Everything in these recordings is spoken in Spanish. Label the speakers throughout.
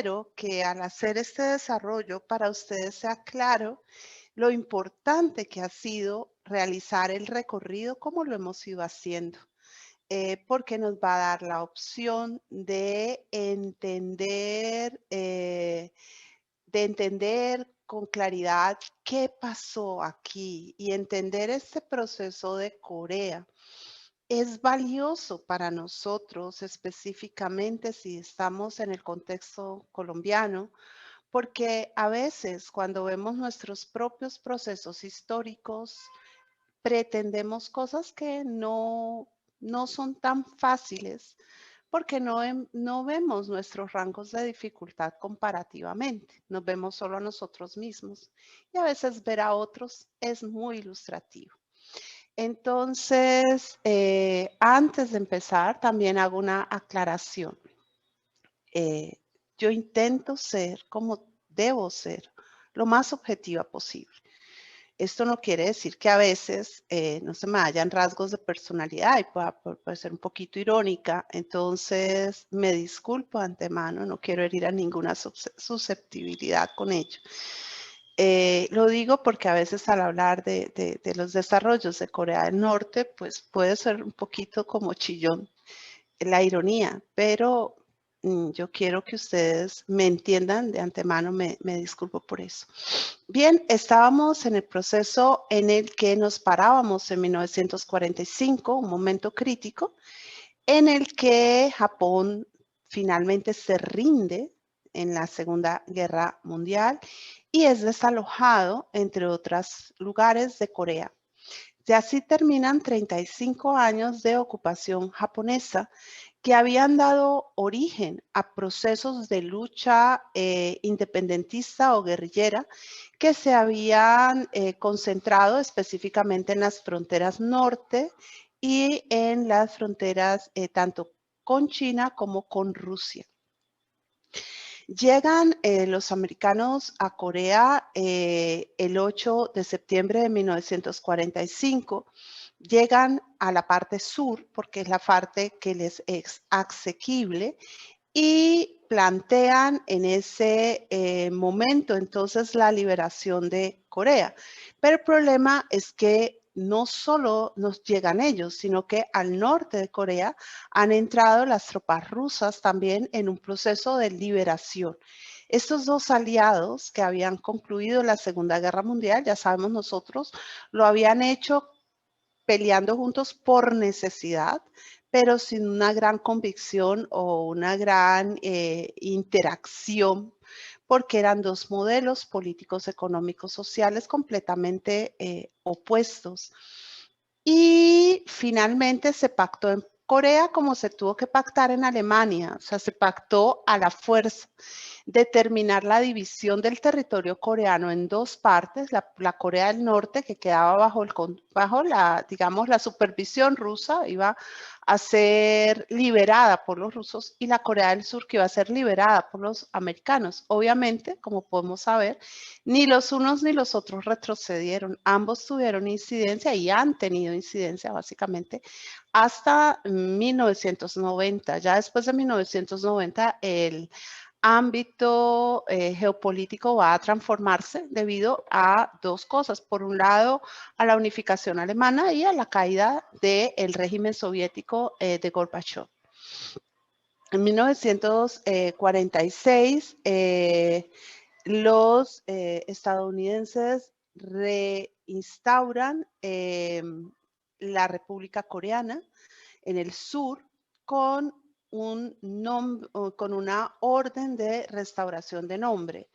Speaker 1: espero que al hacer este desarrollo para ustedes sea claro lo importante que ha sido realizar el recorrido como lo hemos ido haciendo, porque nos va a dar la opción de entender con claridad qué pasó aquí y entender este proceso de Corea. Es valioso para nosotros, específicamente si estamos en el contexto colombiano, porque a veces cuando vemos nuestros propios procesos históricos, pretendemos cosas que no son tan fáciles porque no vemos nuestros rangos de dificultad comparativamente, nos vemos solo a nosotros mismos y a veces ver a otros es muy ilustrativo. Entonces, antes de empezar, también hago una aclaración. Eh, yo intento ser como debo ser, lo más objetiva posible. Esto no quiere decir que a veces no se me hayan rasgos de personalidad y pueda ser un poquito irónica. Entonces, me disculpo de antemano, no quiero herir a ninguna susceptibilidad con ello. Lo digo porque a veces al hablar de los desarrollos de Corea del Norte, pues puede ser un poquito como chillón la ironía, pero yo quiero que ustedes me entiendan de antemano, me disculpo por eso. Bien, estábamos en el proceso en el que nos parábamos en 1945, un momento crítico, en el que Japón finalmente se rinde en la Segunda Guerra Mundial y es desalojado, entre otros lugares de Corea. Y así terminan 35 años de ocupación japonesa que habían dado origen a procesos de lucha independentista o guerrillera que se habían concentrado específicamente en las fronteras norte y en las fronteras tanto con China como con Rusia. Llegan los americanos a Corea el 8 de septiembre de 1945. Llegan a la parte sur porque es la parte que les es asequible y plantean en ese momento entonces la liberación de Corea. Pero el problema es que no solo nos llegan ellos, sino que al norte de Corea han entrado las tropas rusas también en un proceso de liberación. Estos dos aliados que habían concluido la Segunda Guerra Mundial, ya sabemos nosotros, lo habían hecho peleando juntos por necesidad, pero sin una gran convicción o una gran interacción, porque eran dos modelos políticos, económicos, sociales completamente opuestos. Y finalmente se pactó en Corea como se tuvo que pactar en Alemania, o sea, se pactó a la fuerza. Determinar la división del territorio coreano en dos partes, la Corea del Norte que quedaba bajo la, digamos, la supervisión rusa, iba a ser liberada por los rusos, y la Corea del Sur que iba a ser liberada por los americanos. Obviamente, como podemos saber, ni los unos ni los otros retrocedieron, ambos tuvieron incidencia y han tenido incidencia básicamente hasta 1990. Ya después de 1990, el ámbito geopolítico va a transformarse debido a dos cosas. Por un lado, a la unificación alemana y a la caída del régimen soviético de Gorbachev. En 1946, los estadounidenses reinstauran la República Coreana en el sur con con una orden de restauración de nombre.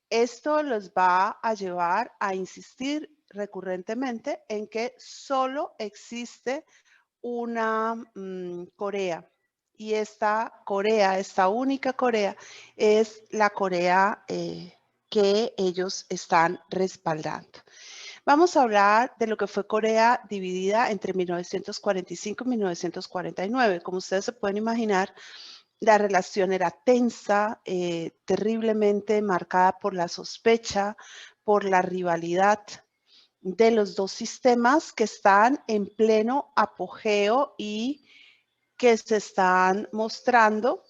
Speaker 1: Esto los va a llevar a insistir recurrentemente en que solo existe una Corea. Y esta Corea, esta única Corea, es la Corea que ellos están respaldando. Vamos a hablar de lo que fue Corea dividida entre 1945 y 1949. Como ustedes se pueden imaginar, la relación era tensa, terriblemente marcada por la sospecha, por la rivalidad de los dos sistemas que están en pleno apogeo y que se están mostrando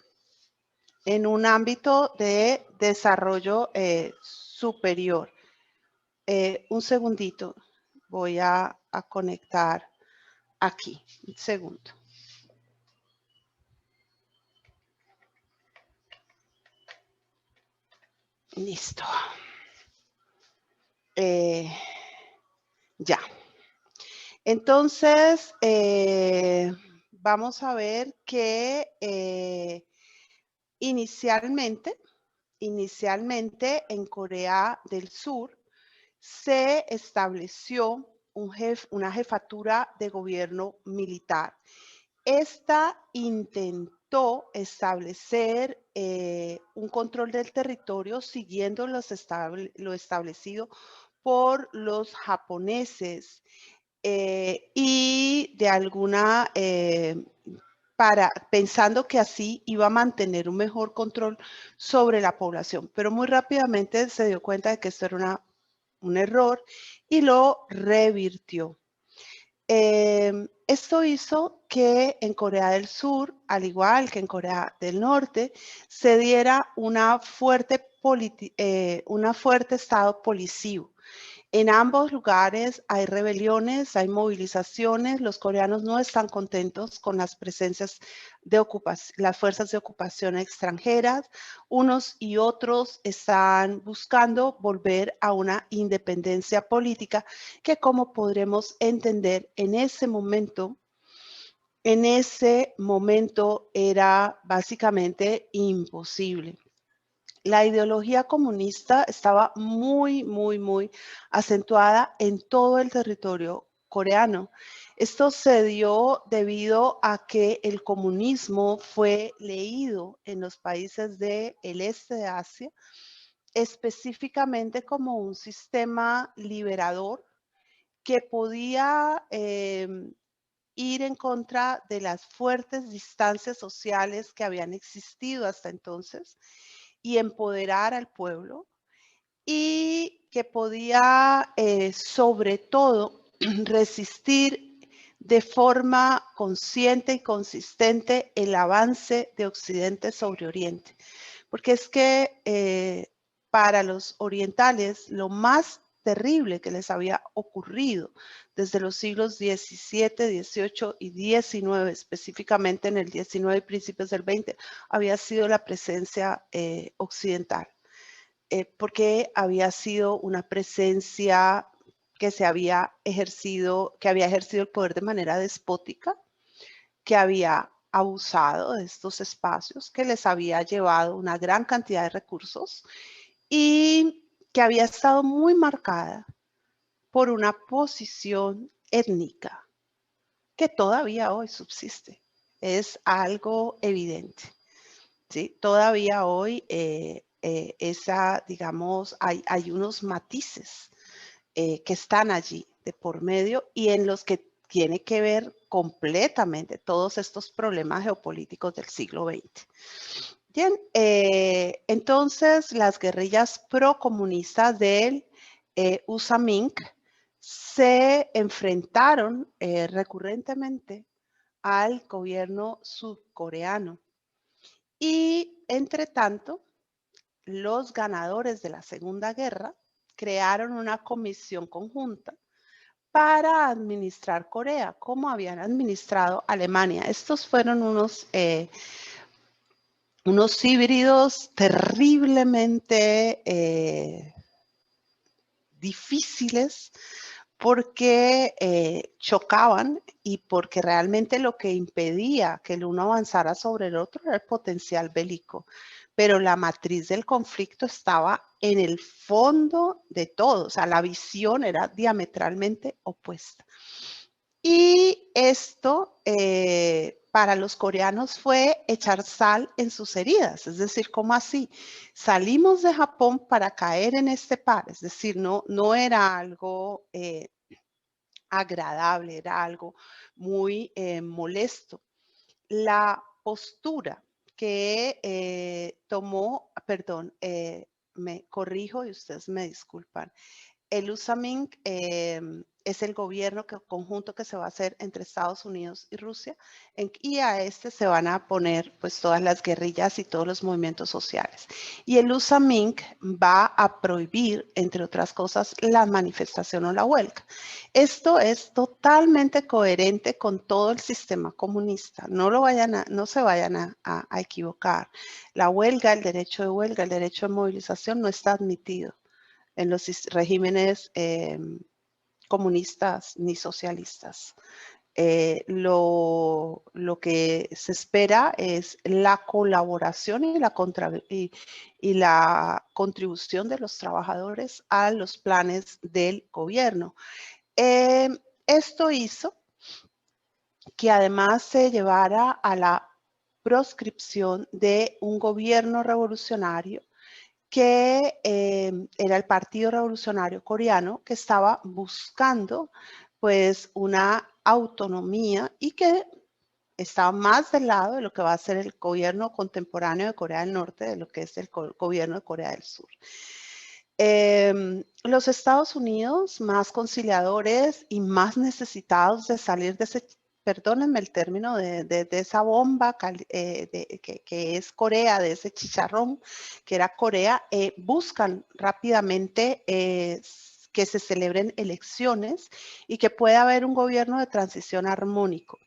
Speaker 1: en un ámbito de desarrollo superior. Un segundito, voy a conectar aquí, un segundo. Listo. Ya. Entonces, vamos a ver que inicialmente en Corea del Sur se estableció una jefatura de gobierno militar. Esta intentó establecer un control del territorio siguiendo lo establecido por los japoneses y de alguna pensando que así iba a mantener un mejor control sobre la población, pero muy rápidamente se dio cuenta de que esto era un error y lo revirtió. Esto hizo que en Corea del Sur, al igual que en Corea del Norte, se diera un fuerte estado policivo. En ambos lugares hay rebeliones, hay movilizaciones, los coreanos no están contentos con las presencias de las fuerzas de ocupación extranjeras, unos y otros están buscando volver a una independencia política que, como podremos entender en ese momento era básicamente imposible. La ideología comunista estaba muy acentuada en todo el territorio coreano. Esto se dio debido a que el comunismo fue leído en los países del este de Asia, específicamente como un sistema liberador que podía ir en contra de las fuertes distancias sociales que habían existido hasta entonces y empoderar al pueblo, y que podía sobre todo resistir de forma consciente y consistente el avance de Occidente sobre Oriente. Porque es que para los orientales lo más terrible que les había ocurrido desde los siglos XVII, XVIII y XIX, específicamente en el XIX y principios del XX, había sido la presencia occidental, porque había sido una presencia que había ejercido el poder de manera despótica, que había abusado de estos espacios, que les había llevado una gran cantidad de recursos y que había estado muy marcada por una posición étnica que todavía hoy subsiste. Es algo evidente, ¿sí? Todavía hoy digamos, hay unos matices que están allí de por medio y en los que tiene que ver completamente todos estos problemas geopolíticos del siglo XX. Bien, entonces las guerrillas procomunistas del USAMINC se enfrentaron recurrentemente al gobierno surcoreano y, entre tanto, los ganadores de la Segunda Guerra crearon una comisión conjunta para administrar Corea, como habían administrado Alemania. Estos fueron unos híbridos terriblemente difíciles porque chocaban y porque realmente lo que impedía que el uno avanzara sobre el otro era el potencial bélico. Pero la matriz del conflicto estaba en el fondo de todo, o sea, la visión era diametralmente opuesta. Y esto para los coreanos fue echar sal en sus heridas, es decir, ¿cómo así? Salimos de Japón para caer en este par, es decir, no era algo agradable, era algo muy molesto. La postura que tomó, perdón, me corrijo y ustedes me disculpan, el USAMINC es el gobierno conjunto que se va a hacer entre Estados Unidos y Rusia, y a este se van a poner pues todas las guerrillas y todos los movimientos sociales. Y el USAMINC va a prohibir, entre otras cosas, la manifestación o la huelga. Esto es totalmente coherente con todo el sistema comunista. No se vayan a equivocar. La huelga, el derecho de huelga, el derecho de movilización no está admitido en los regímenes comunistas ni socialistas. Lo que se espera es la colaboración y la contribución de los trabajadores a los planes del gobierno. Esto hizo que además se llevara a la proscripción de un gobierno revolucionario que era el Partido Revolucionario Coreano, que estaba buscando pues una autonomía y que estaba más del lado de lo que va a ser el gobierno contemporáneo de Corea del Norte, de lo que es el gobierno de Corea del Sur. Los Estados Unidos, más conciliadores y más necesitados de salir de ese, perdónenme el término, de esa bomba que es Corea, de ese chicharrón que era Corea, buscan rápidamente que se celebren elecciones y que pueda haber un gobierno de transición armónico.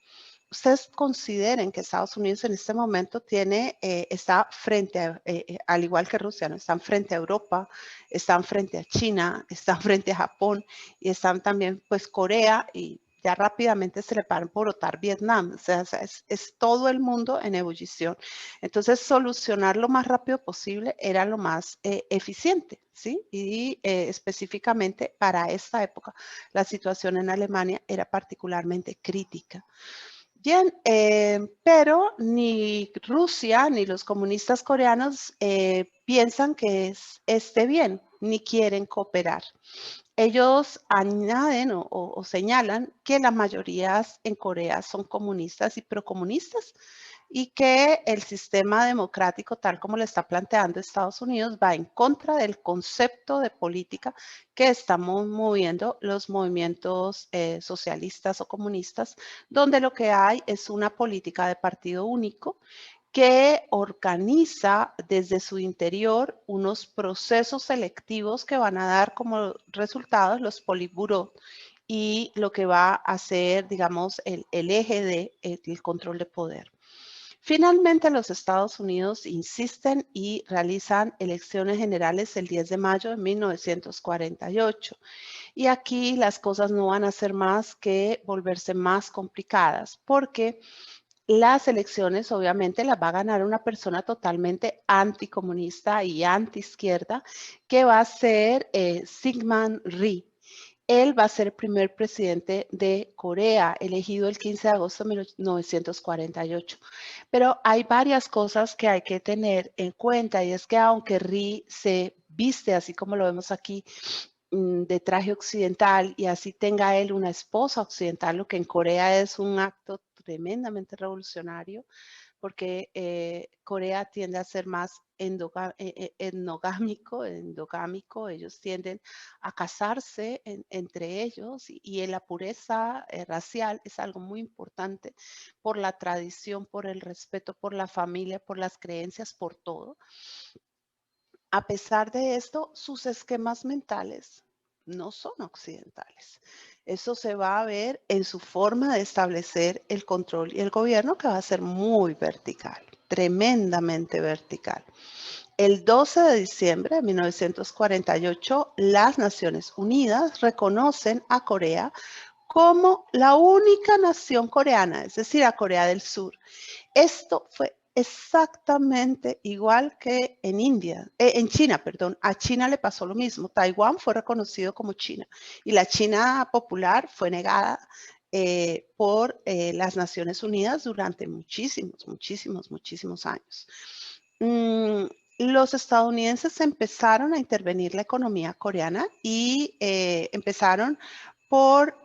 Speaker 1: Ustedes consideren que Estados Unidos en este momento está frente a, al igual que Rusia, ¿no? Están frente a Europa, están frente a China, están frente a Japón y están también pues Corea y ya rápidamente se le paran por votar Vietnam. O sea, es todo el mundo en ebullición. Entonces, solucionar lo más rápido posible era lo más eficiente, ¿sí? Y específicamente para esta época, la situación en Alemania era particularmente crítica. Bien, pero ni Rusia ni los comunistas coreanos piensan que esté bien, ni quieren cooperar. Ellos añaden o señalan que las mayorías en Corea son comunistas y procomunistas y que el sistema democrático, tal como lo está planteando Estados Unidos, va en contra del concepto de política que estamos moviendo los movimientos socialistas o comunistas, donde lo que hay es una política de partido único que organiza desde su interior unos procesos selectivos que van a dar como resultados los politburó y lo que va a ser, digamos, el eje del control de poder. Finalmente, los Estados Unidos insisten y realizan elecciones generales el 10 de mayo de 1948. Y aquí las cosas no van a ser más que volverse más complicadas porque las elecciones obviamente las va a ganar una persona totalmente anticomunista y antiizquierda que va a ser Syngman Rhee. Él va a ser el primer presidente de Corea, elegido el 15 de agosto de 1948. Pero hay varias cosas que hay que tener en cuenta y es que aunque Rhee se viste así como lo vemos aquí, de traje occidental y así tenga él una esposa occidental, lo que en Corea es un acto tremendamente revolucionario, porque Corea tiende a ser más endogámico, ellos tienden a casarse entre ellos y en la pureza racial es algo muy importante por la tradición, por el respeto, por la familia, por las creencias, por todo. A pesar de esto, sus esquemas mentales no son occidentales. Eso se va a ver en su forma de establecer el control y el gobierno, que va a ser muy vertical, tremendamente vertical. El 12 de diciembre de 1948, las Naciones Unidas reconocen a Corea como la única nación coreana, es decir, a Corea del Sur. Esto fue exactamente igual que en China, perdón. A China le pasó lo mismo. Taiwán fue reconocido como China y la China popular fue negada por las Naciones Unidas durante muchísimos años. Los estadounidenses empezaron a intervenir la economía coreana y empezaron por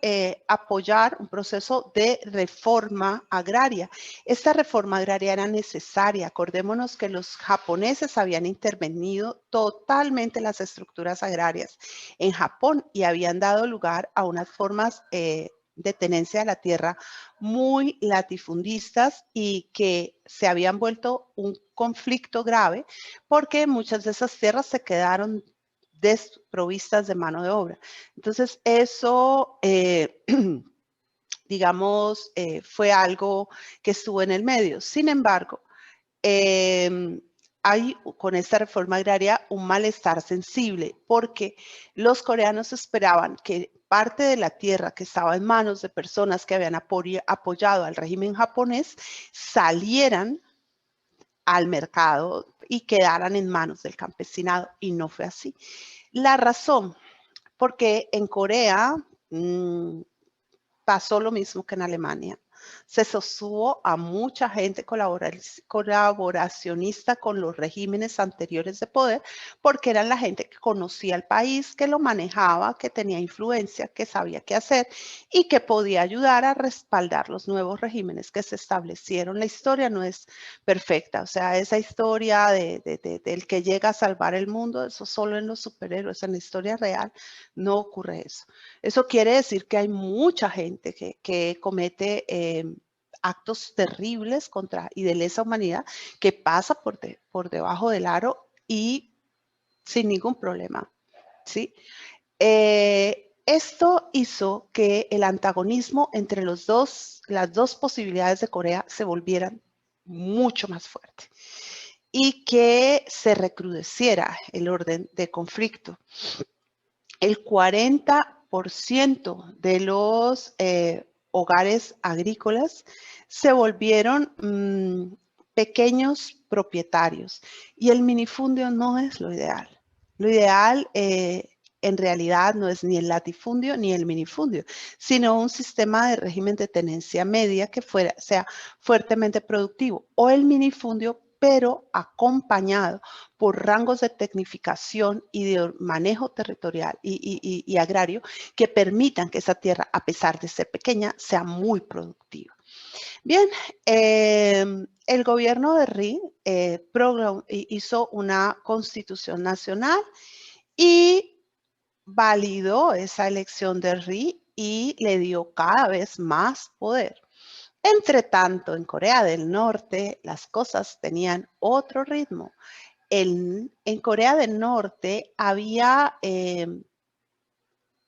Speaker 1: apoyar un proceso de reforma agraria. Esta reforma agraria era necesaria. Acordémonos que los japoneses habían intervenido totalmente en las estructuras agrarias en Japón y habían dado lugar a unas formas de tenencia de la tierra muy latifundistas y que se habían vuelto un conflicto grave porque muchas de esas tierras se quedaron desprovistas de mano de obra. Entonces, eso, digamos, fue algo que estuvo en el medio. Sin embargo, hay con esta reforma agraria un malestar sensible porque los coreanos esperaban que parte de la tierra que estaba en manos de personas que habían apoyado al régimen japonés salieran al mercado y quedaran en manos del campesinado, y no fue así. La razón, porque en Corea pasó lo mismo que en Alemania. Se sostuvo a mucha gente colaboracionista con los regímenes anteriores de poder, porque eran la gente que conocía el país, que lo manejaba, que tenía influencia, que sabía qué hacer y que podía ayudar a respaldar los nuevos regímenes que se establecieron. La historia no es perfecta, o sea, esa historia del que llega a salvar el mundo, eso solo en los superhéroes. En la historia real no ocurre eso. Eso quiere decir que hay mucha gente que comete actos terribles contra y de lesa humanidad, que pasa por debajo del aro y sin ningún problema, ¿sí? Esto hizo que el antagonismo entre las dos posibilidades de Corea se volvieran mucho más fuerte y que se recrudeciera el orden de conflicto. El 40% de los hogares agrícolas se volvieron pequeños propietarios y el minifundio no es lo ideal. Lo ideal en realidad no es ni el latifundio ni el minifundio, sino un sistema de régimen de tenencia media que sea fuertemente productivo, o el minifundio, pero acompañado por rangos de tecnificación y de manejo territorial y agrario que permitan que esa tierra, a pesar de ser pequeña, sea muy productiva. Bien, el gobierno de Ri hizo una constitución nacional y validó esa elección de Ri y le dio cada vez más poder. Entre tanto, en Corea del Norte las cosas tenían otro ritmo. En Corea del Norte había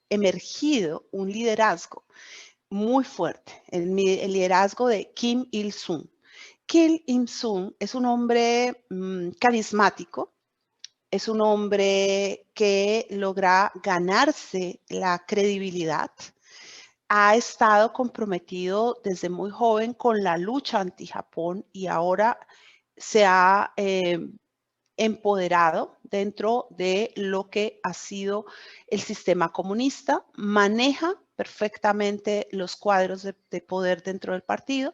Speaker 1: emergido un liderazgo muy fuerte, el liderazgo de Kim Il-sung. Kim Il-sung es un hombre carismático, es un hombre que logra ganarse la credibilidad. Ha estado comprometido desde muy joven con la lucha anti-Japón y ahora se ha empoderado dentro de lo que ha sido el sistema comunista, maneja perfectamente los cuadros de poder dentro del partido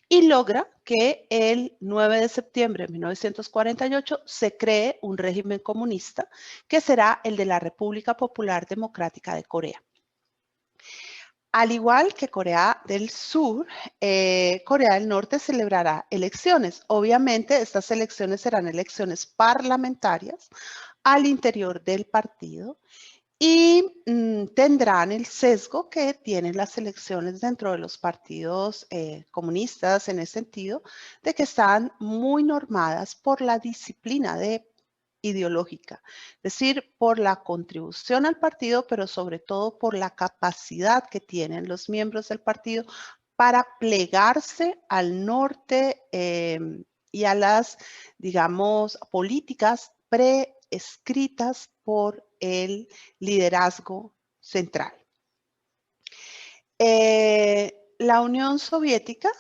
Speaker 1: y logra que el 9 de septiembre de 1948 se cree un régimen comunista que será el de la República Popular Democrática de Corea. Al igual que Corea del Sur, Corea del Norte celebrará elecciones. Obviamente, estas elecciones serán elecciones parlamentarias al interior del partido y tendrán el sesgo que tienen las elecciones dentro de los partidos comunistas, en el sentido de que están muy normadas por la disciplina ideológica, es decir, por la contribución al partido, pero sobre todo por la capacidad que tienen los miembros del partido para plegarse al norte y a las, digamos, políticas preescritas por el liderazgo central. La Unión Soviética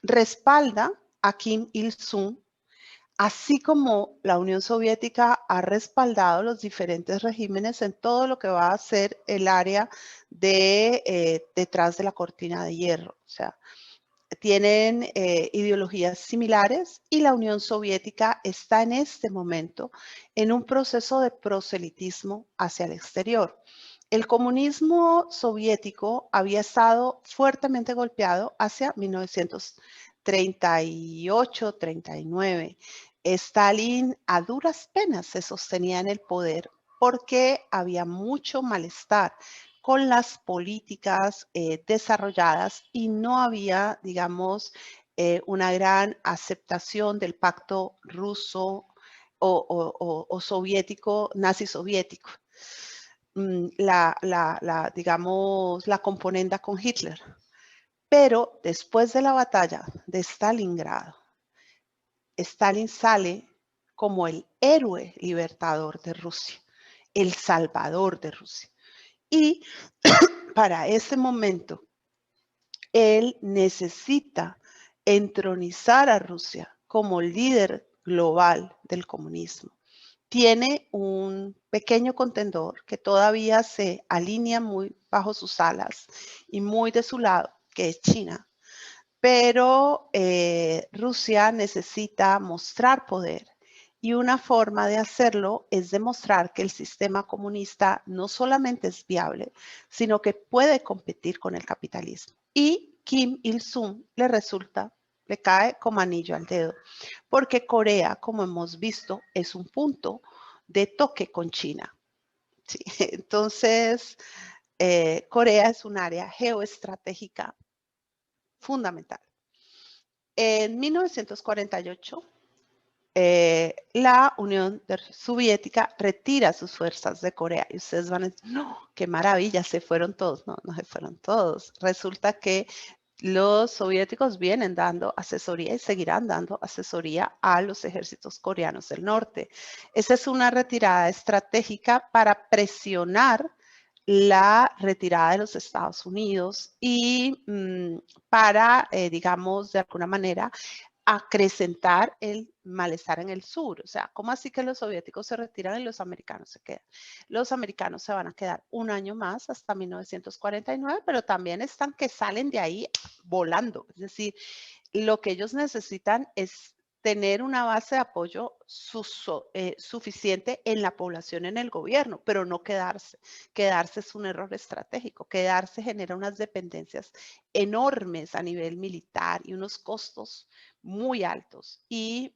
Speaker 1: respalda a Kim Il-sung, así como la Unión Soviética ha respaldado los diferentes regímenes en todo lo que va a ser el área de detrás de la cortina de hierro. O sea, tienen ideologías similares y la Unión Soviética está en este momento en un proceso de proselitismo hacia el exterior. El comunismo soviético había estado fuertemente golpeado hacia 1938-39. Stalin a duras penas se sostenía en el poder porque había mucho malestar con las políticas desarrolladas y no había, digamos, una gran aceptación del pacto ruso o soviético, nazi-soviético. Digamos, la componenda con Hitler. Pero después de la batalla de Stalingrado, Stalin sale como el héroe libertador de Rusia, el salvador de Rusia. Y para ese momento, él necesita entronizar a Rusia como líder global del comunismo. Tiene un pequeño contendor que todavía se alinea muy bajo sus alas y muy de su lado, que es China. Pero Rusia necesita mostrar poder y una forma de hacerlo es demostrar que el sistema comunista no solamente es viable, sino que puede competir con el capitalismo. Y Kim Il-sung le cae como anillo al dedo, porque Corea, como hemos visto, es un punto de toque con China. Sí. Entonces, Corea es un área geoestratégica fundamental. En 1948, la Unión Soviética retira sus fuerzas de Corea y ustedes van a decir, no, qué maravilla, se fueron todos. No, no se fueron todos. Resulta que los soviéticos vienen dando asesoría y seguirán dando asesoría a los ejércitos coreanos del norte. Esa es una retirada estratégica para presionar la retirada de los Estados Unidos y para, digamos, de alguna manera, acrecentar el malestar en el sur. O sea, ¿cómo así que los soviéticos se retiran y los americanos se quedan? Los americanos se van a quedar un año más hasta 1949, pero también están que salen de ahí volando. Es decir, lo que ellos necesitan es tener una base de apoyo suficiente en la población, en el gobierno, pero no quedarse. Quedarse es un error estratégico. Quedarse genera unas dependencias enormes a nivel militar y unos costos muy altos y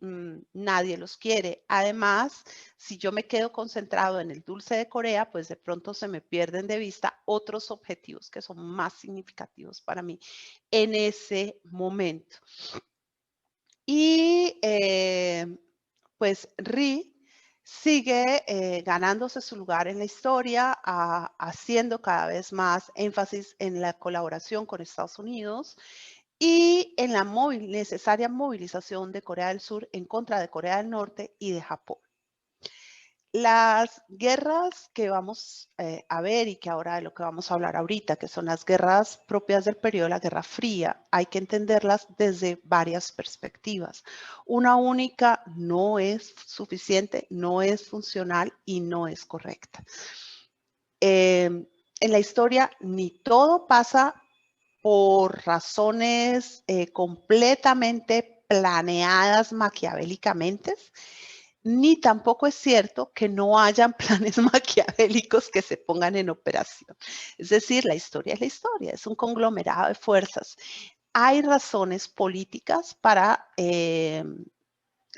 Speaker 1: nadie los quiere. Además, si yo me quedo concentrado en el dulce de Corea, pues de pronto se me pierden de vista otros objetivos que son más significativos para mí en ese momento. Y pues Ri sigue ganándose su lugar en la historia, haciendo cada vez más énfasis en la colaboración con Estados Unidos y en la necesaria movilización de Corea del Sur en contra de Corea del Norte y de Japón. Las guerras que vamos a ver y que ahora de lo que vamos a hablar ahorita, que son las guerras propias del periodo de la Guerra Fría, hay que entenderlas desde varias perspectivas. Una única no es suficiente, no es funcional y no es correcta. En la historia ni todo pasa por razones completamente planeadas maquiavélicamente, ni tampoco es cierto que no hayan planes maquiavélicos que se pongan en operación. Es decir, la historia es la historia, es un conglomerado de fuerzas. Hay razones políticas para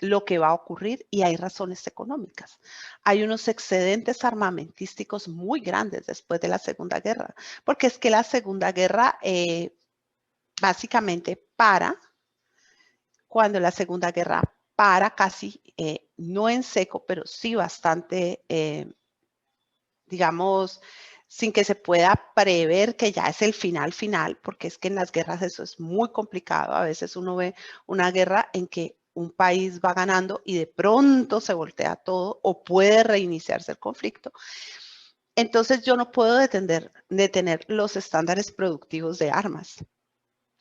Speaker 1: lo que va a ocurrir y hay razones económicas. Hay unos excedentes armamentísticos muy grandes después de la Segunda Guerra, porque es que la Segunda Guerra básicamente para cuando la Segunda Guerra para casi, no en seco, pero sí bastante, digamos, sin que se pueda prever que ya es el final, porque es que en las guerras eso es muy complicado. A veces uno ve una guerra en que un país va ganando y de pronto se voltea todo o puede reiniciarse el conflicto. Entonces yo no puedo detener los estándares productivos de armas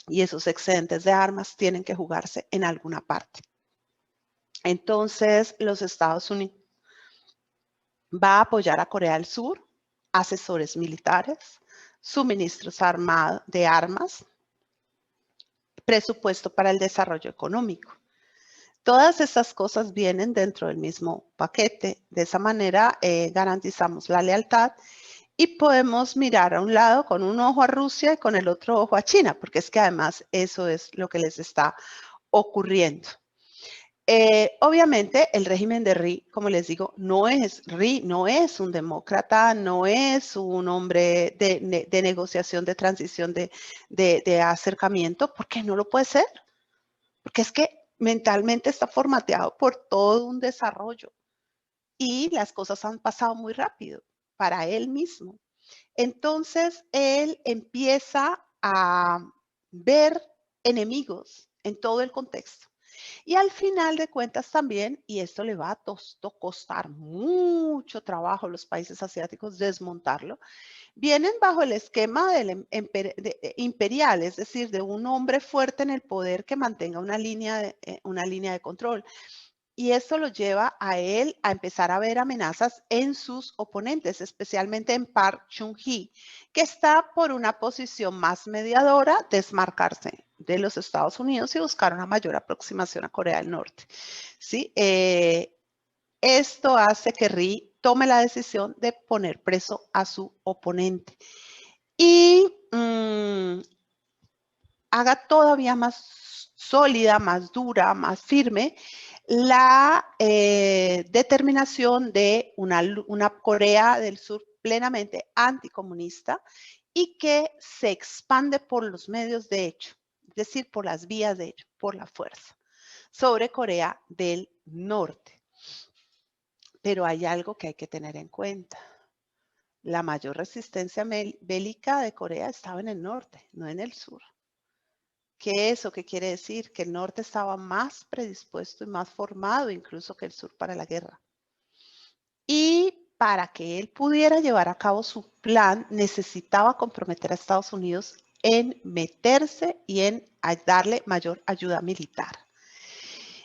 Speaker 1: y esos excedentes de armas tienen que jugarse en alguna parte. Entonces, los Estados Unidos va a apoyar a Corea del Sur, asesores militares, suministros de armas, presupuesto para el desarrollo económico. Todas estas cosas vienen dentro del mismo paquete. De esa manera garantizamos la lealtad y podemos mirar a un lado con un ojo a Rusia y con el otro ojo a China, porque es que además eso es lo que les está ocurriendo. Obviamente el régimen de Ri, como les digo, Ri no es un demócrata, no es un hombre de negociación, de transición, de acercamiento, porque no lo puede ser, porque es que mentalmente está formateado por todo un desarrollo y las cosas han pasado muy rápido para él mismo. Entonces él empieza a ver enemigos en todo el contexto. Y al final de cuentas también, y esto le va a costar mucho trabajo a los países asiáticos desmontarlo, vienen bajo el esquema del imperial, es decir, de un hombre fuerte en el poder que mantenga una línea de control. Y esto lo lleva a él a empezar a ver amenazas en sus oponentes, especialmente en Park Chung-hee, que está por una posición más mediadora, desmarcarse de los Estados Unidos y buscar una mayor aproximación a Corea del Norte. ¿Sí? Esto hace que Ri tome la decisión de poner preso a su oponente y haga todavía más sólida, más dura, más firme la determinación de una Corea del Sur plenamente anticomunista y que se expande por los medios de hecho, es decir, por las vías de hecho, por la fuerza, sobre Corea del Norte. Pero hay algo que hay que tener en cuenta. La mayor resistencia bélica de Corea estaba en el norte, no en el sur. ¿Qué es eso? ¿Qué quiere decir? Que el norte estaba más predispuesto y más formado incluso que el sur para la guerra. Y para que él pudiera llevar a cabo su plan, necesitaba comprometer a Estados Unidos en meterse y en darle mayor ayuda militar.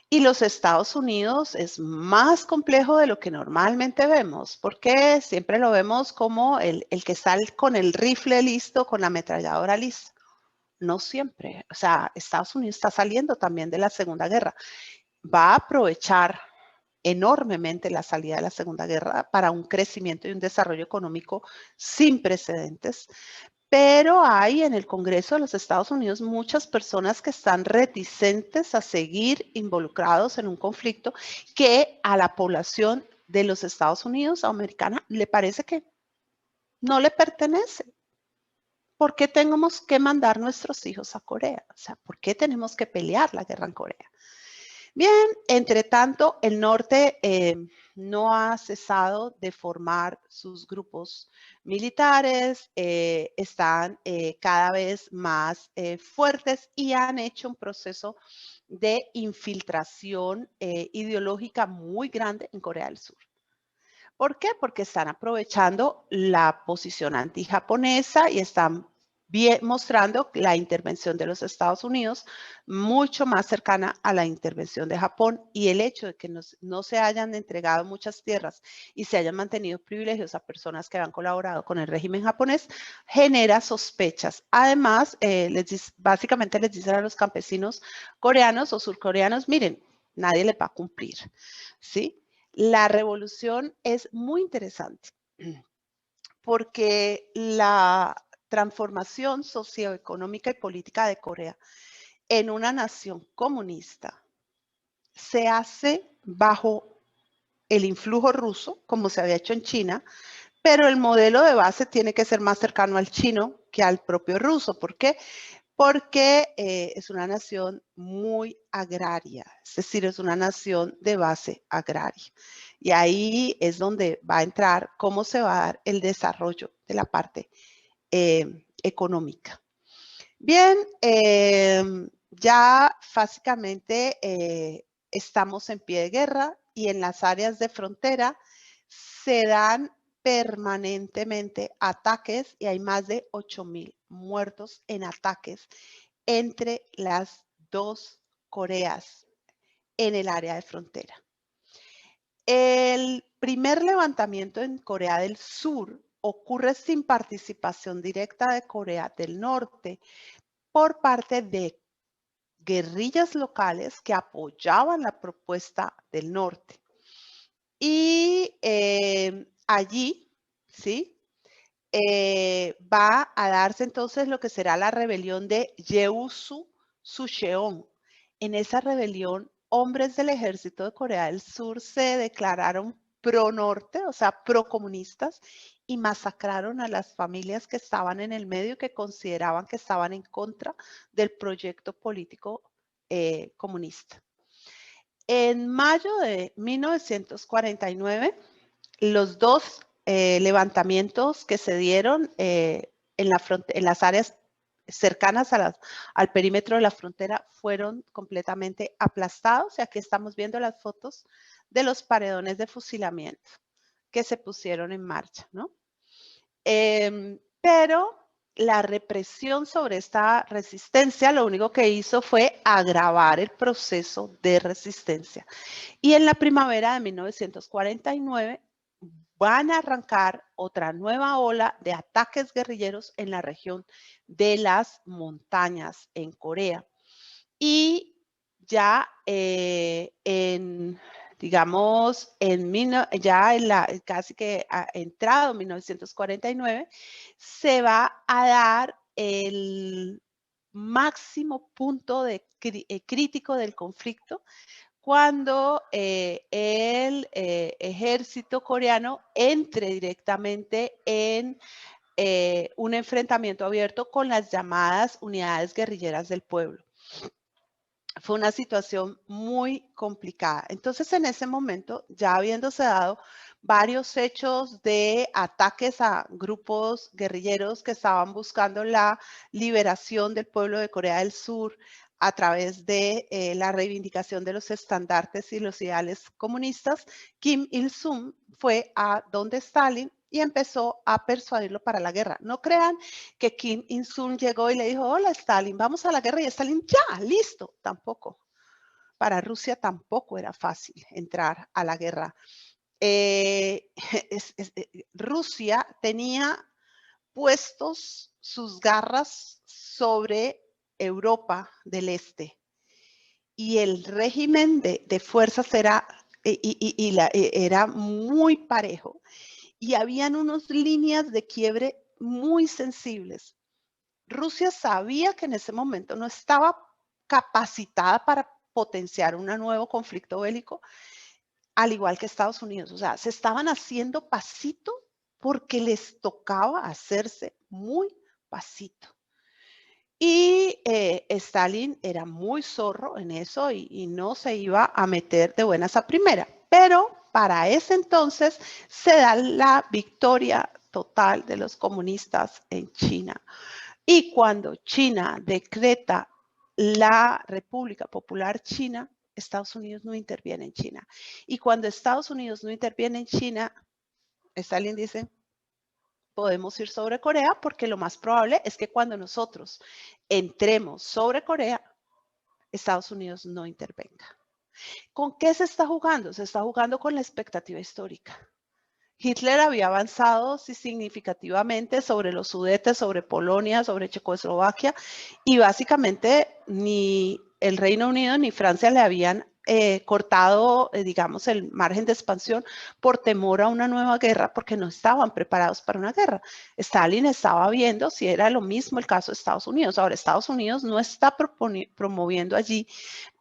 Speaker 1: Y los Estados Unidos es más complejo de lo que normalmente vemos, porque siempre lo vemos como el que sale con el rifle listo, con la ametralladora lista. No siempre. O sea, Estados Unidos está saliendo también de la Segunda Guerra. Va a aprovechar enormemente la salida de la Segunda Guerra para un crecimiento y un desarrollo económico sin precedentes. Pero hay en el Congreso de los Estados Unidos muchas personas que están reticentes a seguir involucrados en un conflicto que a la población de los Estados Unidos americana le parece que no le pertenece. ¿Por qué tenemos que mandar nuestros hijos a Corea? O sea, ¿por qué tenemos que pelear la guerra en Corea? Bien, entre tanto, el norte no ha cesado de formar sus grupos militares, están cada vez más fuertes y han hecho un proceso de infiltración ideológica muy grande en Corea del Sur. ¿Por qué? Porque están aprovechando la posición antijaponesa y están mostrando la intervención de los Estados Unidos mucho más cercana a la intervención de Japón y el hecho de que no se hayan entregado muchas tierras y se hayan mantenido privilegios a personas que han colaborado con el régimen japonés genera sospechas. Además, básicamente les dicen a los campesinos coreanos o surcoreanos, miren, nadie les va a cumplir, ¿sí? La revolución es muy interesante porque la transformación socioeconómica y política de Corea en una nación comunista se hace bajo el influjo ruso, como se había hecho en China, pero el modelo de base tiene que ser más cercano al chino que al propio ruso. ¿Por qué? Porque es una nación muy agraria, es decir, es una nación de base agraria. Y ahí es donde va a entrar cómo se va a dar el desarrollo de la parte económica. Bien, ya básicamente estamos en pie de guerra y en las áreas de frontera se dan permanentemente ataques y hay más de 8,000 muertos en ataques entre las dos Coreas en el área de frontera. El primer levantamiento en Corea del Sur ocurre sin participación directa de Corea del Norte por parte de guerrillas locales que apoyaban la propuesta del norte. Y allí, ¿sí? va a darse entonces lo que será la rebelión de Yeosu Sucheon. En esa rebelión, hombres del ejército de Corea del Sur se declararon pro norte, o sea, pro comunistas, y masacraron a las familias que estaban en el medio, que consideraban que estaban en contra del proyecto político comunista. En mayo de 1949, los dos levantamientos que se dieron en las áreas cercanas al perímetro de la frontera fueron completamente aplastados. Y aquí estamos viendo las fotos de los paredones de fusilamiento que se pusieron en marcha, ¿no? Pero la represión sobre esta resistencia lo único que hizo fue agravar el proceso de resistencia. Y en la primavera de 1949 van a arrancar otra nueva ola de ataques guerrilleros en la región de las montañas en Corea. Y ya digamos, casi que entrado 1949, se va a dar el máximo punto crítico del conflicto cuando el ejército coreano entre directamente en un enfrentamiento abierto con las llamadas unidades guerrilleras del pueblo. Fue una situación muy complicada. Entonces, en ese momento, ya habiéndose dado varios hechos de ataques a grupos guerrilleros que estaban buscando la liberación del pueblo de Corea del Sur a través de la reivindicación de los estandartes y los ideales comunistas, Kim Il-sung fue a donde Stalin y empezó a persuadirlo para la guerra. No crean que Kim Il-sung llegó y le dijo, hola Stalin, vamos a la guerra, y Stalin, ya, listo, tampoco. Para Rusia tampoco era fácil entrar a la guerra. Rusia tenía puestos sus garras sobre Europa del Este y el régimen de fuerzas era muy parejo y habían unas líneas de quiebre muy sensibles. Rusia sabía que en ese momento no estaba capacitada para potenciar un nuevo conflicto bélico, al igual que Estados Unidos. O sea, se estaban haciendo pasito porque les tocaba hacerse muy pasito. Y Stalin era muy zorro en eso y no se iba a meter de buenas a primera. Pero para ese entonces se da la victoria total de los comunistas en China. Y cuando China decreta la República Popular China, Estados Unidos no interviene en China. Y cuando Estados Unidos no interviene en China, Stalin dice, podemos ir sobre Corea porque lo más probable es que cuando nosotros entremos sobre Corea, Estados Unidos no intervenga. ¿Con qué se está jugando? Se está jugando con la expectativa histórica. Hitler había avanzado significativamente sobre los Sudetes, sobre Polonia, sobre Checoslovaquia, y básicamente ni el Reino Unido ni Francia le habían cortado, digamos, el margen de expansión por temor a una nueva guerra, porque no estaban preparados para una guerra. Stalin estaba viendo si era lo mismo el caso de Estados Unidos. Ahora, Estados Unidos no está promoviendo allí,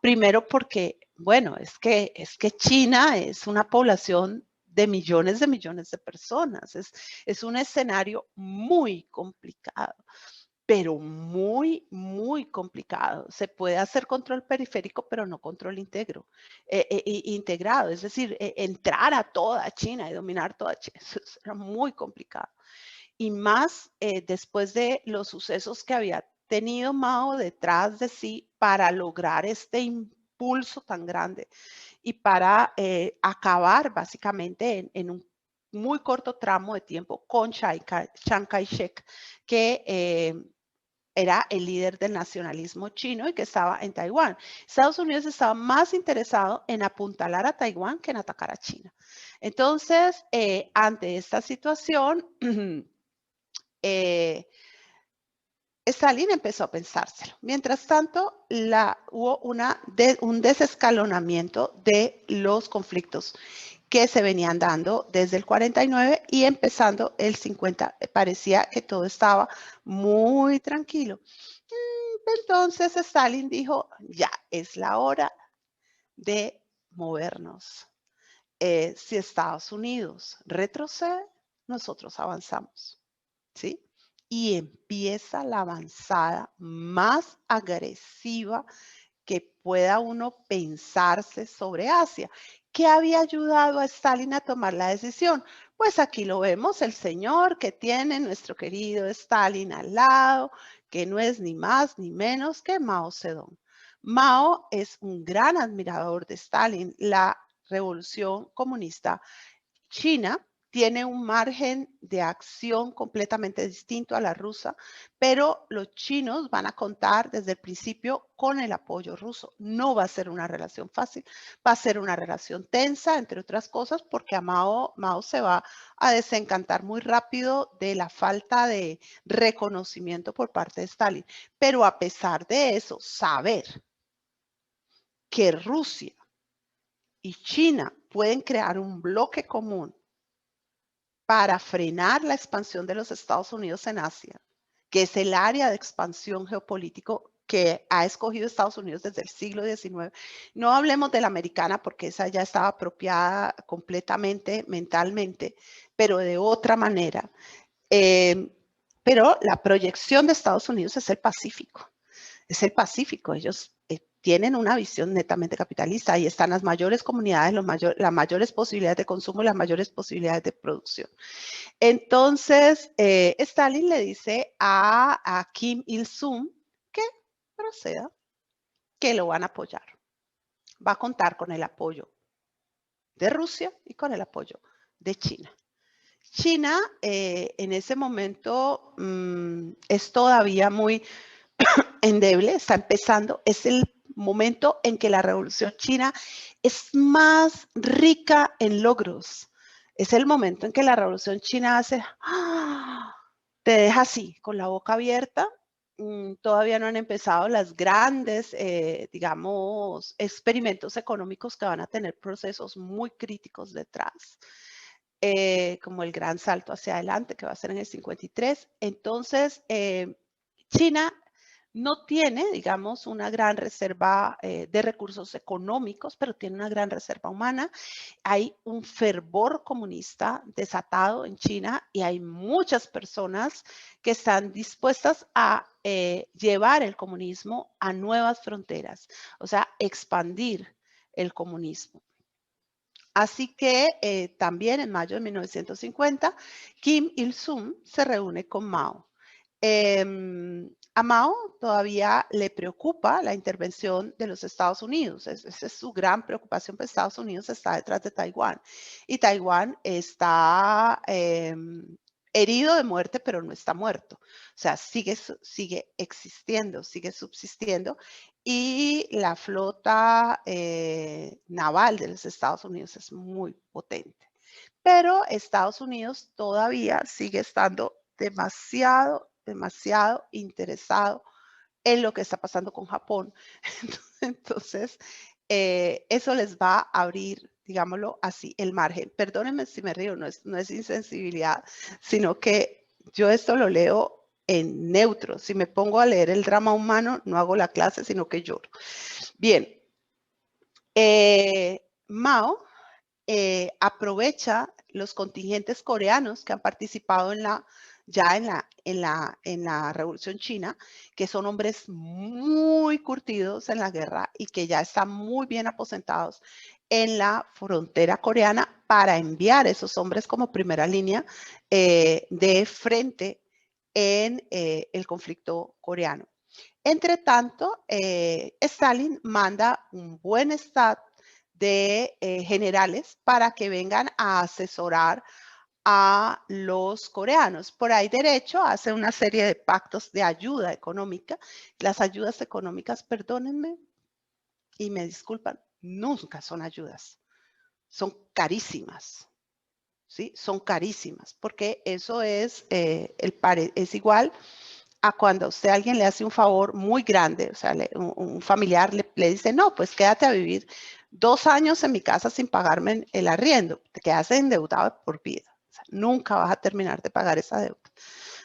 Speaker 1: primero porque, bueno, es que China es una población de millones de personas. Es un escenario muy complicado, pero muy, muy complicado. Se puede hacer control periférico, pero no control integrado. Es decir, entrar a toda China y dominar toda China, eso era muy complicado. Y más después de los sucesos que había tenido Mao detrás de sí para lograr este impulso tan grande y para acabar básicamente en un muy corto tramo de tiempo con Chiang Kai-shek, que era el líder del nacionalismo chino y que estaba en Taiwán. Estados Unidos estaba más interesado en apuntalar a Taiwán que en atacar a China. Entonces, ante esta situación, Stalin empezó a pensárselo. Mientras tanto, hubo un desescalonamiento de los conflictos que se venían dando desde el 49 y empezando el 50. Parecía que todo estaba muy tranquilo. Entonces Stalin dijo, ya es la hora de movernos. Si Estados Unidos retrocede, nosotros avanzamos, ¿sí? Y empieza la avanzada más agresiva que pueda uno pensarse sobre Asia. ¿Qué había ayudado a Stalin a tomar la decisión? Pues aquí lo vemos, el señor que tiene nuestro querido Stalin al lado, que no es ni más ni menos que Mao Zedong. Mao es un gran admirador de Stalin. La revolución comunista china tiene un margen de acción completamente distinto a la rusa, pero los chinos van a contar desde el principio con el apoyo ruso. No va a ser una relación fácil, va a ser una relación tensa, entre otras cosas, porque a Mao se va a desencantar muy rápido de la falta de reconocimiento por parte de Stalin. Pero a pesar de eso, saber que Rusia y China pueden crear un bloque común para frenar la expansión de los Estados Unidos en Asia, que es el área de expansión geopolítico que ha escogido Estados Unidos desde el siglo XIX. No hablemos de la americana porque esa ya estaba apropiada completamente mentalmente, pero de otra manera. Pero la proyección de Estados Unidos es el Pacífico. Es el Pacífico. Ellos tienen una visión netamente capitalista. Ahí están las mayores comunidades, las mayores posibilidades de consumo y las mayores posibilidades de producción. Entonces, Stalin le dice a Kim Il-sung que proceda, que lo van a apoyar. Va a contar con el apoyo de Rusia y con el apoyo de China. China en ese momento es todavía muy endeble, está empezando, es el momento en que la revolución china es más rica en logros. Es el momento en que la revolución china hace, te deja así, con la boca abierta. Todavía no han empezado las grandes, digamos, experimentos económicos que van a tener procesos muy críticos detrás. Como el gran salto hacia adelante que va a ser en el 53. Entonces, China no tiene, digamos, una gran reserva de recursos económicos, pero tiene una gran reserva humana. Hay un fervor comunista desatado en China y hay muchas personas que están dispuestas a llevar el comunismo a nuevas fronteras, o sea, expandir el comunismo. Así que también en mayo de 1950, Kim Il-sung se reúne con Mao. A Mao todavía le preocupa la intervención de los Estados Unidos. Esa es su gran preocupación, pues Estados Unidos está detrás de Taiwán. Y Taiwán está herido de muerte, pero no está muerto. O sea, sigue existiendo, sigue subsistiendo. Y la flota naval de los Estados Unidos es muy potente. Pero Estados Unidos todavía sigue estando demasiado interesado en lo que está pasando con Japón. Entonces, eso les va a abrir, digámoslo así, el margen. Perdónenme si me río, no es insensibilidad, sino que yo esto lo leo en neutro. Si me pongo a leer el drama humano, no hago la clase, sino que lloro. Bien, Mao aprovecha los contingentes coreanos que han participado en la Revolución China, que son hombres muy curtidos en la guerra y que ya están muy bien aposentados en la frontera coreana para enviar esos hombres como primera línea de frente en el conflicto coreano. Entre tanto, Stalin manda un buen staff de generales para que vengan a asesorar a los coreanos. Por ahí derecho hace una serie de pactos de ayuda económica. Las ayudas económicas, perdónenme y me disculpan, nunca son ayudas. Son carísimas. ¿Sí? Son carísimas porque eso es, es igual a cuando usted a alguien le hace un favor muy grande, o sea, un familiar le dice, no, pues quédate a vivir 2 años en mi casa sin pagarme el arriendo, te quedas endeudado por vida. O sea, nunca vas a terminar de pagar esa deuda,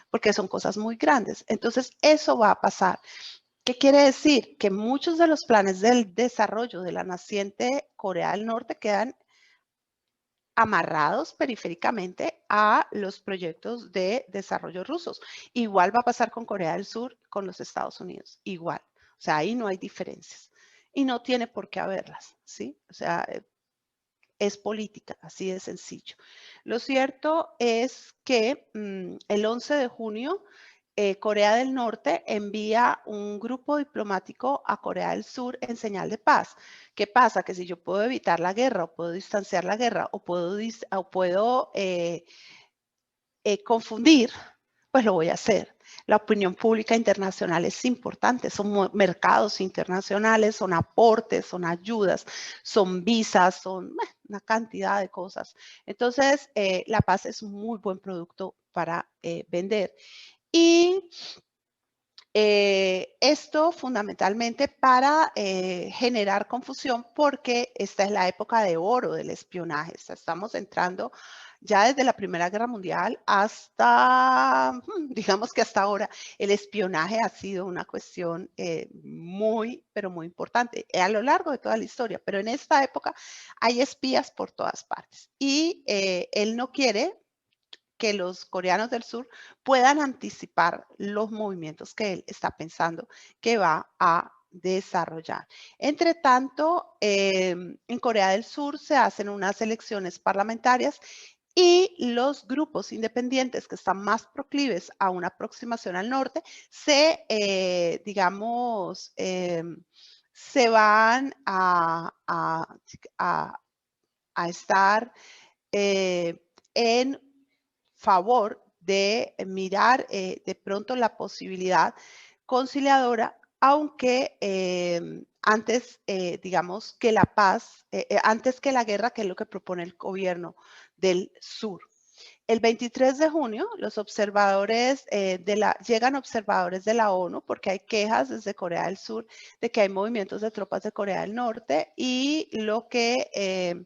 Speaker 1: porque son cosas muy grandes. Entonces, eso va a pasar. ¿Qué quiere decir? Que muchos de los planes del desarrollo de la naciente Corea del Norte quedan amarrados periféricamente a los proyectos de desarrollo rusos. Igual va a pasar con Corea del Sur, con los Estados Unidos, igual. O sea, ahí no hay diferencias y no tiene por qué haberlas, ¿sí? O sea, es política, así de sencillo. Lo cierto es que el 11 de junio Corea del Norte envía un grupo diplomático a Corea del Sur en señal de paz. ¿Qué pasa? Que si yo puedo evitar la guerra o puedo distanciar la guerra o puedo confundir, pues lo voy a hacer. La opinión pública internacional es importante, son mercados internacionales, son aportes, son ayudas, son visas, son una cantidad de cosas. Entonces, la paz es un muy buen producto para vender. Y esto fundamentalmente para generar confusión porque esta es la época de oro del espionaje. Estamos entrando ya desde la Primera Guerra Mundial hasta, digamos que hasta ahora, el espionaje ha sido una cuestión muy, pero muy importante a lo largo de toda la historia. Pero en esta época hay espías por todas partes y él no quiere que los coreanos del sur puedan anticipar los movimientos que él está pensando que va a desarrollar. Entre tanto, en Corea del Sur se hacen unas elecciones parlamentarias y los grupos independientes que están más proclives a una aproximación al norte digamos, se van a estar en favor de mirar de pronto la posibilidad conciliadora, aunque antes, digamos, que la paz, antes que la guerra, que es lo que propone el gobierno del sur. El 23 de junio, los observadores llegan observadores de la ONU porque hay quejas desde Corea del Sur de que hay movimientos de tropas de Corea del Norte y lo que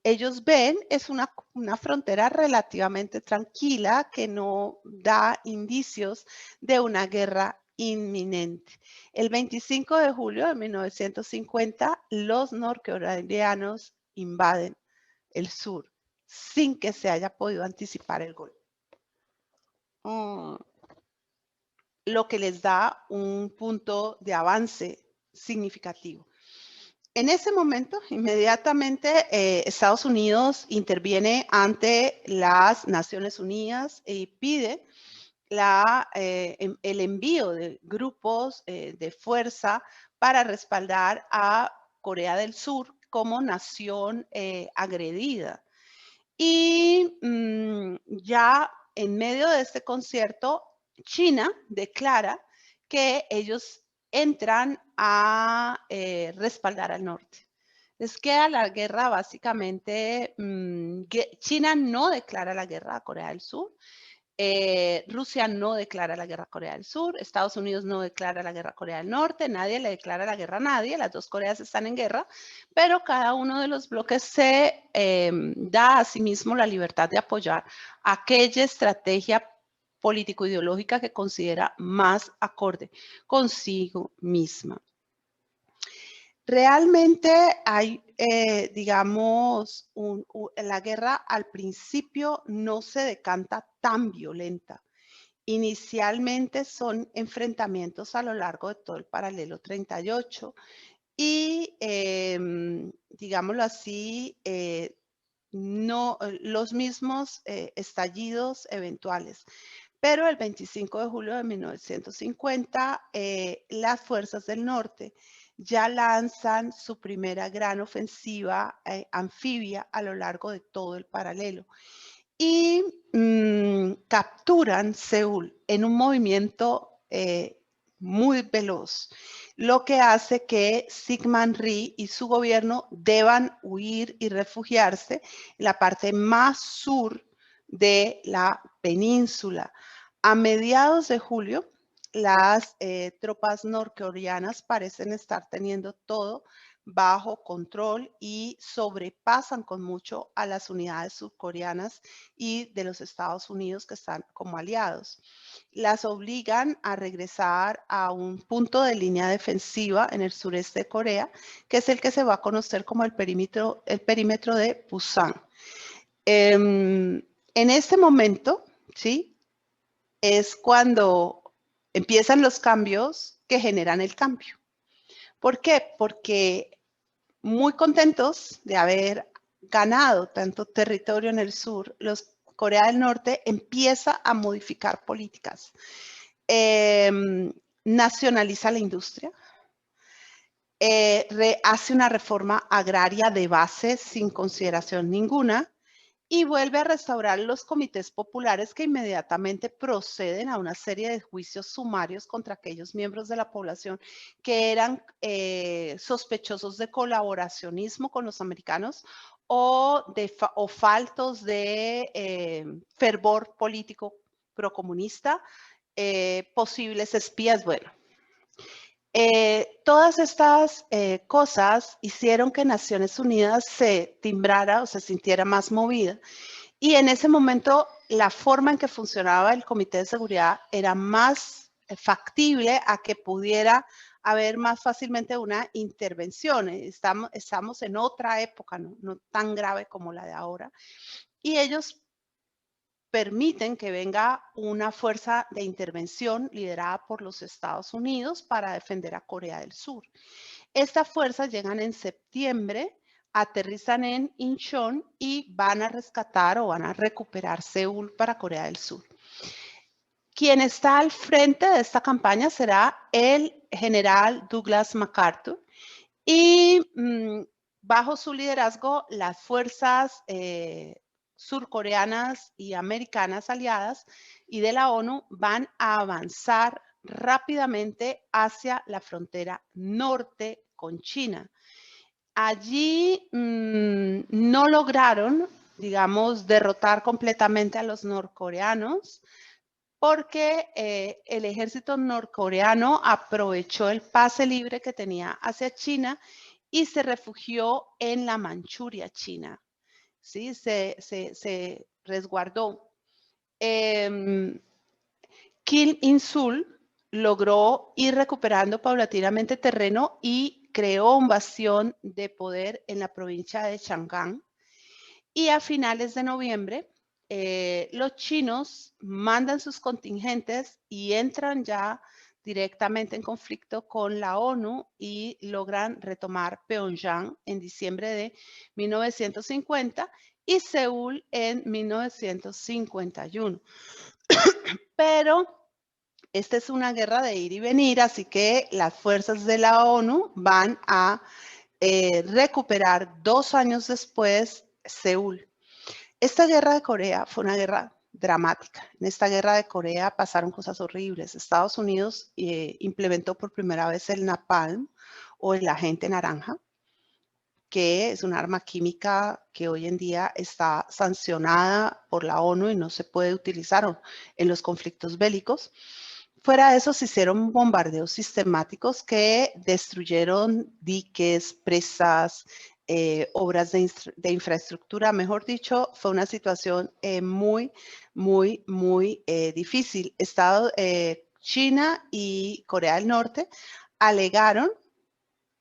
Speaker 1: ellos ven es una frontera relativamente tranquila que no da indicios de una guerra inminente. El 25 de julio de 1950, los norcoreanos invaden el sur sin que se haya podido anticipar el golpe. Lo que les da un punto de avance significativo. En ese momento, inmediatamente, Estados Unidos interviene ante las Naciones Unidas y pide el envío de grupos de fuerza para respaldar a Corea del Sur como nación agredida. Y ya en medio de este concierto, China declara que ellos entran a respaldar al norte. Les queda la guerra básicamente, China no declara la guerra a Corea del Sur, Rusia no declara la guerra a Corea del Sur, Estados Unidos no declara la guerra a Corea del Norte, nadie le declara la guerra a nadie, las dos Coreas están en guerra, pero cada uno de los bloques se da a sí mismo la libertad de apoyar aquella estrategia político-ideológica que considera más acorde consigo misma. Realmente hay, digamos, la guerra al principio no se decanta tan violenta. Inicialmente son enfrentamientos a lo largo de todo el paralelo 38 y, digámoslo así, los mismos estallidos eventuales. Pero el 25 de julio de 1950, las fuerzas del norte ya lanzan su primera gran ofensiva anfibia a lo largo de todo el paralelo y capturan Seúl en un movimiento muy veloz, lo que hace que Syngman Rhee y su gobierno deban huir y refugiarse en la parte más sur de la península. A mediados de julio, las tropas norcoreanas parecen estar teniendo todo bajo control y sobrepasan con mucho a las unidades surcoreanas y de los Estados Unidos que están como aliados. Las obligan a regresar a un punto de línea defensiva en el sureste de Corea, que es el que se va a conocer como el perímetro de Pusan. En este momento, ¿sí? Es cuando empiezan los cambios que generan el cambio. ¿Por qué? Porque muy contentos de haber ganado tanto territorio en el sur, Corea del Norte empieza a modificar políticas. Nacionaliza la industria, hace una reforma agraria de base sin consideración ninguna y vuelve a restaurar los comités populares que inmediatamente proceden a una serie de juicios sumarios contra aquellos miembros de la población que eran sospechosos de colaboracionismo con los americanos o faltos de fervor político procomunista, posibles espías, bueno. Todas estas cosas hicieron que Naciones Unidas se timbrara o se sintiera más movida. Y en ese momento, la forma en que funcionaba el Comité de Seguridad era más factible a que pudiera haber más fácilmente una intervención. Estamos en otra época, no tan grave como la de ahora. Y ellos permiten que venga una fuerza de intervención liderada por los Estados Unidos para defender a Corea del Sur. Estas fuerzas llegan en septiembre, aterrizan en Incheon y van a rescatar o van a recuperar Seúl para Corea del Sur. Quien está al frente de esta campaña será el general Douglas MacArthur y bajo su liderazgo las fuerzas surcoreanas y americanas aliadas y de la ONU van a avanzar rápidamente hacia la frontera norte con China. Allí no lograron, digamos, derrotar completamente a los norcoreanos porque el ejército norcoreano aprovechó el pase libre que tenía hacia China y se refugió en la Manchuria china. ¿Sí? Se resguardó. Kim Il-sung logró ir recuperando paulatinamente terreno y creó un bastión de poder en la provincia de Chang'an. Y a finales de noviembre, los chinos mandan sus contingentes y entran ya directamente en conflicto con la ONU y logran retomar Pyongyang en diciembre de 1950 y Seúl en 1951. Pero esta es una guerra de ir y venir, así que las fuerzas de la ONU van a recuperar 2 años después Seúl. Esta guerra de Corea fue una guerra dramática. En esta guerra de Corea pasaron cosas horribles. Estados Unidos implementó por primera vez el napalm o el agente naranja, que es un arma química que hoy en día está sancionada por la ONU y no se puede utilizar en los conflictos bélicos. Fuera de eso, se hicieron bombardeos sistemáticos que destruyeron diques, presas, obras de infraestructura. Mejor dicho, fue una situación muy difícil. China y Corea del Norte alegaron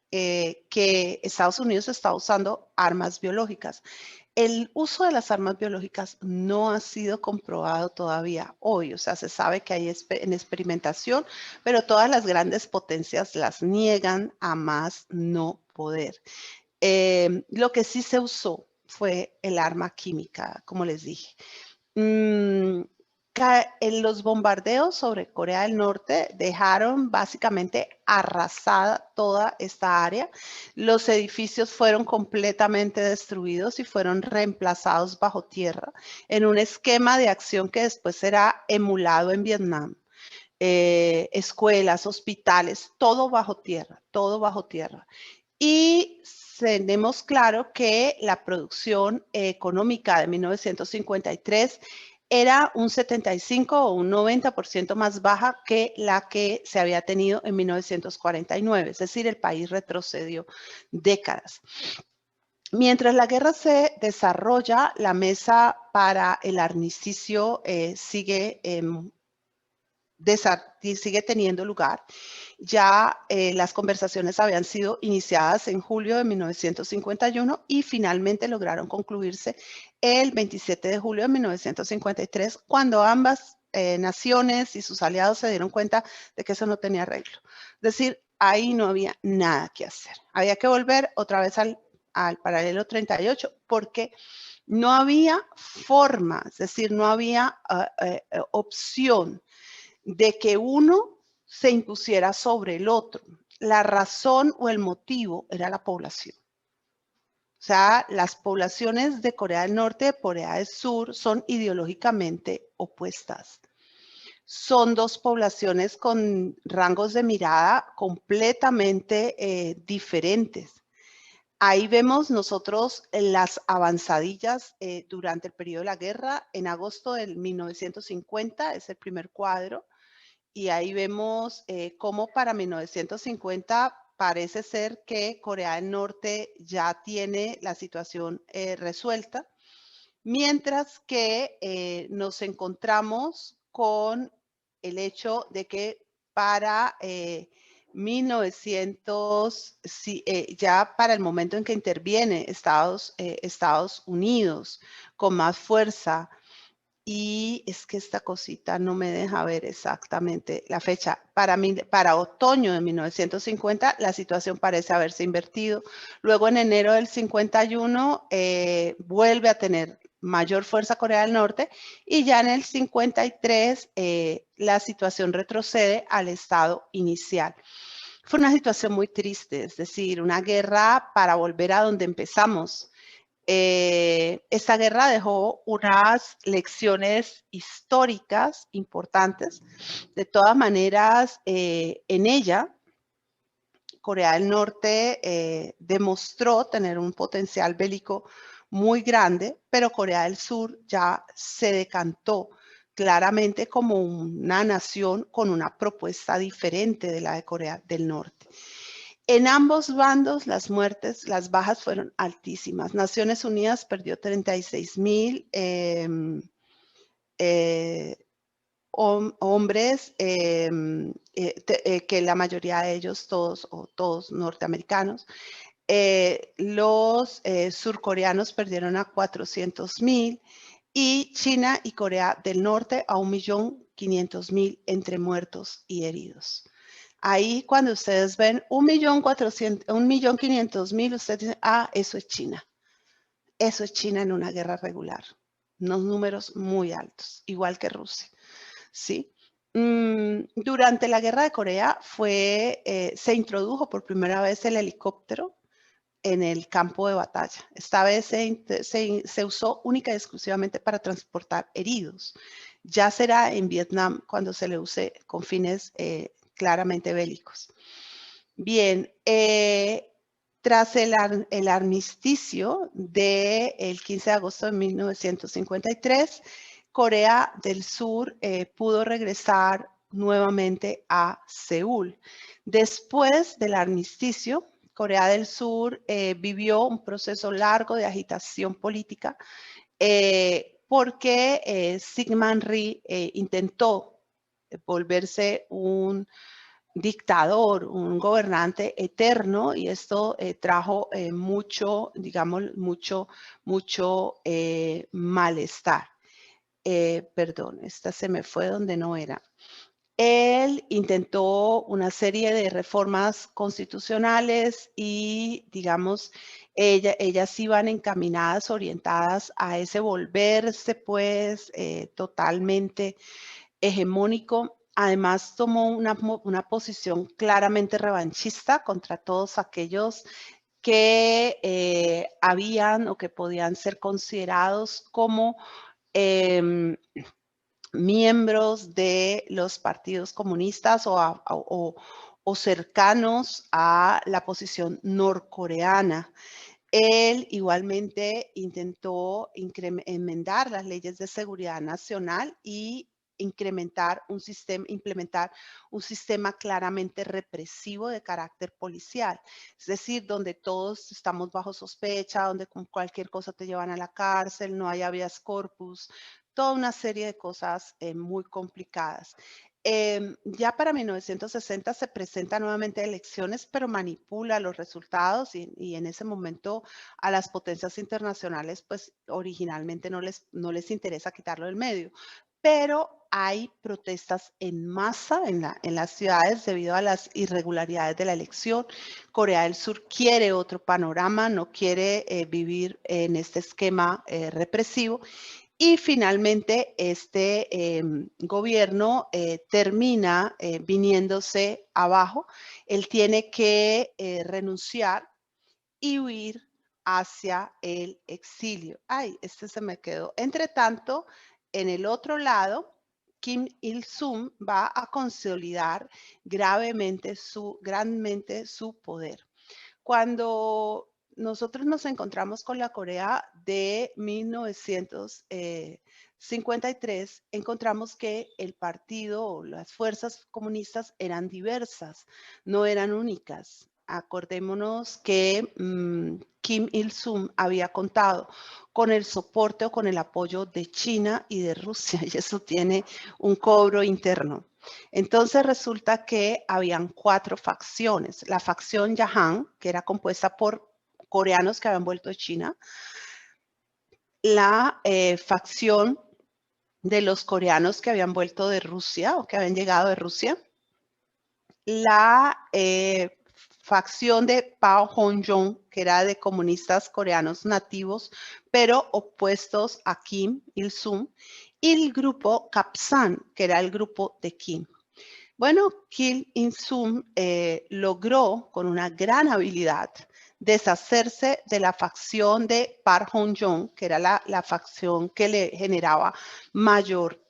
Speaker 1: que Estados Unidos está usando armas biológicas. El uso de las armas biológicas no ha sido comprobado todavía hoy, o sea, se sabe que hay en experimentación, pero todas las grandes potencias las niegan a más no poder. Lo que sí se usó fue el arma química, como les dije. En los bombardeos sobre Corea del Norte dejaron básicamente arrasada toda esta área. Los edificios fueron completamente destruidos y fueron reemplazados bajo tierra en un esquema de acción que después será emulado en Vietnam. Escuelas, hospitales, todo bajo tierra, todo bajo tierra. Y tenemos claro que la producción económica de 1953 era un 75 o un 90% más baja que la que se había tenido en 1949, es decir, el país retrocedió décadas. Mientras la guerra se desarrolla, la mesa para el armisticio sigue teniendo lugar. Ya las conversaciones habían sido iniciadas en julio de 1951 y finalmente lograron concluirse el 27 de julio de 1953, cuando ambas naciones y sus aliados se dieron cuenta de que eso no tenía arreglo. Es decir, ahí no había nada que hacer. Había que volver otra vez al paralelo 38 porque no había forma, es decir, no había opción de que uno se impusiera sobre el otro. La razón o el motivo era la población. O sea, las poblaciones de Corea del Norte y de Corea del Sur son ideológicamente opuestas. Son dos poblaciones con rangos de mirada completamente diferentes. Ahí vemos nosotros las avanzadillas durante el periodo de la guerra. En agosto del 1950 es el primer cuadro. Y ahí vemos cómo para 1950 parece ser que Corea del Norte ya tiene la situación resuelta, mientras que nos encontramos con el hecho de que para 1900, ya para el momento en que interviene Estados Unidos con más fuerza, y es que esta cosita no me deja ver exactamente la fecha. Para otoño de 1950, la situación parece haberse invertido. Luego, en enero del 51, vuelve a tener mayor fuerza Corea del Norte y ya en el 53 la situación retrocede al estado inicial. Fue una situación muy triste, es decir, una guerra para volver a donde empezamos. Esta guerra dejó unas lecciones históricas importantes. De todas maneras, en ella, Corea del Norte demostró tener un potencial bélico muy grande, pero Corea del Sur ya se decantó claramente como una nación con una propuesta diferente de la de Corea del Norte. En ambos bandos las bajas fueron altísimas. Naciones Unidas perdió 36,000 hombres, que la mayoría de ellos todos norteamericanos. Los surcoreanos perdieron a 400,000 y China y Corea del Norte a 1.500.000 entre muertos y heridos. Ahí cuando ustedes ven 1.500.000, ustedes dicen, eso es China. Eso es China en una guerra regular. Unos números muy altos, igual que Rusia. ¿Sí? Durante la guerra de Corea se introdujo por primera vez el helicóptero en el campo de batalla. Esta vez se usó única y exclusivamente para transportar heridos. Ya será en Vietnam cuando se le use con fines claramente bélicos. Bien, tras el armisticio del 15 de agosto de 1953, Corea del Sur pudo regresar nuevamente a Seúl. Después del armisticio, Corea del Sur vivió un proceso largo de agitación política porque Syngman Rhee intentó volverse un dictador, un gobernante eterno, y esto trajo mucho malestar. Perdón, esta se me fue donde no era. Él intentó una serie de reformas constitucionales y, digamos, ellas iban encaminadas, orientadas a ese volverse, pues, totalmente hegemónico. Además, tomó una posición claramente revanchista contra todos aquellos que habían o que podían ser considerados como miembros de los partidos comunistas o cercanos a la posición norcoreana. Él igualmente intentó enmendar las leyes de seguridad nacional y implementar un sistema claramente represivo de carácter policial. Es decir, donde todos estamos bajo sospecha, donde con cualquier cosa te llevan a la cárcel, no hay habeas corpus, toda una serie de cosas muy complicadas. Ya para 1960 se presenta nuevamente elecciones, pero manipula los resultados y en ese momento a las potencias internacionales, pues originalmente no les interesa quitarlo del medio. Pero hay protestas en masa en las ciudades debido a las irregularidades de la elección. Corea del Sur quiere otro panorama, no quiere vivir en este esquema represivo. Y finalmente este gobierno termina viniéndose abajo. Él tiene que renunciar y huir hacia el exilio. Ay, este se me quedó. Entre tanto, en el otro lado, Kim Il-sung va a consolidar grandemente su poder. Cuando nosotros nos encontramos con la Corea de 1953, encontramos que el partido o las fuerzas comunistas eran diversas, no eran únicas. Acordémonos que Kim Il-sung había contado con el soporte o con el apoyo de China y de Rusia, y eso tiene un cobro interno. Entonces resulta que habían 4 facciones. La facción Yahan, que era compuesta por coreanos que habían vuelto de China. La facción de los coreanos que habían vuelto de Rusia o que habían llegado de Rusia. La facción de Pao Hong-jong, que era de comunistas coreanos nativos, pero opuestos a Kim Il-sung. Y el grupo Kapsan, que era el grupo de Kim. Bueno, Kim Il-sung logró con una gran habilidad deshacerse de la facción de Park Hong-jong, que era la facción que le generaba mayor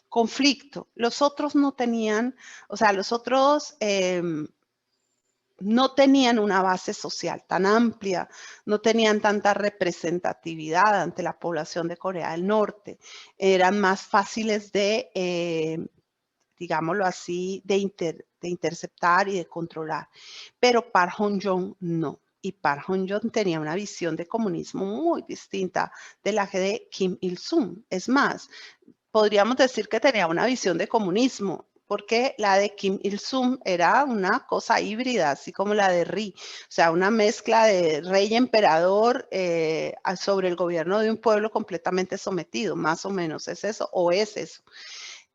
Speaker 1: conflicto. Los otros no tenían, o sea, los otros no tenían una base social tan amplia, no tenían tanta representatividad ante la población de Corea del Norte. Eran más fáciles de digámoslo así, de interceptar y de controlar. Pero Park Hong-jong no. Y Park Hong-jong tenía una visión de comunismo muy distinta de la de Kim Il-sung. Es más, podríamos decir que tenía una visión de comunismo, porque la de Kim Il-sung era una cosa híbrida, así como la de Ri, o sea, una mezcla de rey emperador sobre el gobierno de un pueblo completamente sometido, más o menos es eso, o es eso.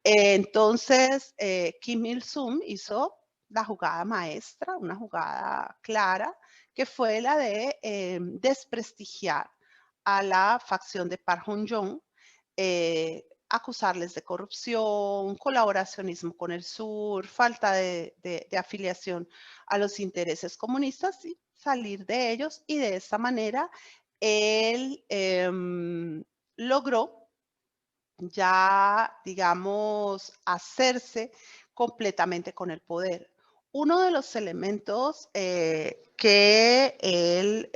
Speaker 1: Entonces, Kim Il-sung hizo la jugada maestra, una jugada clara, que fue la de desprestigiar a la facción de Park Hong-jong, acusarles de corrupción, colaboracionismo con el sur, falta de afiliación a los intereses comunistas y salir de ellos. Y de esta manera, él logró ya, digamos, hacerse completamente con el poder. Uno de los elementos que él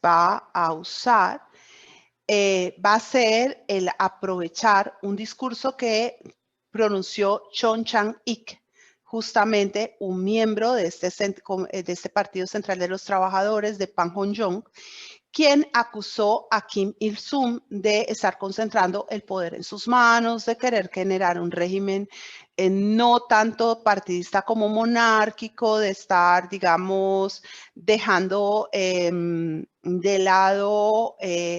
Speaker 1: va a usar va a ser el aprovechar un discurso que pronunció Chon Chang-ik, justamente un miembro de este Partido Central de los Trabajadores de Park Hong-jong, quien acusó a Kim Il-sung de estar concentrando el poder en sus manos, de querer generar un régimen no tanto partidista como monárquico, de estar, digamos, dejando de lado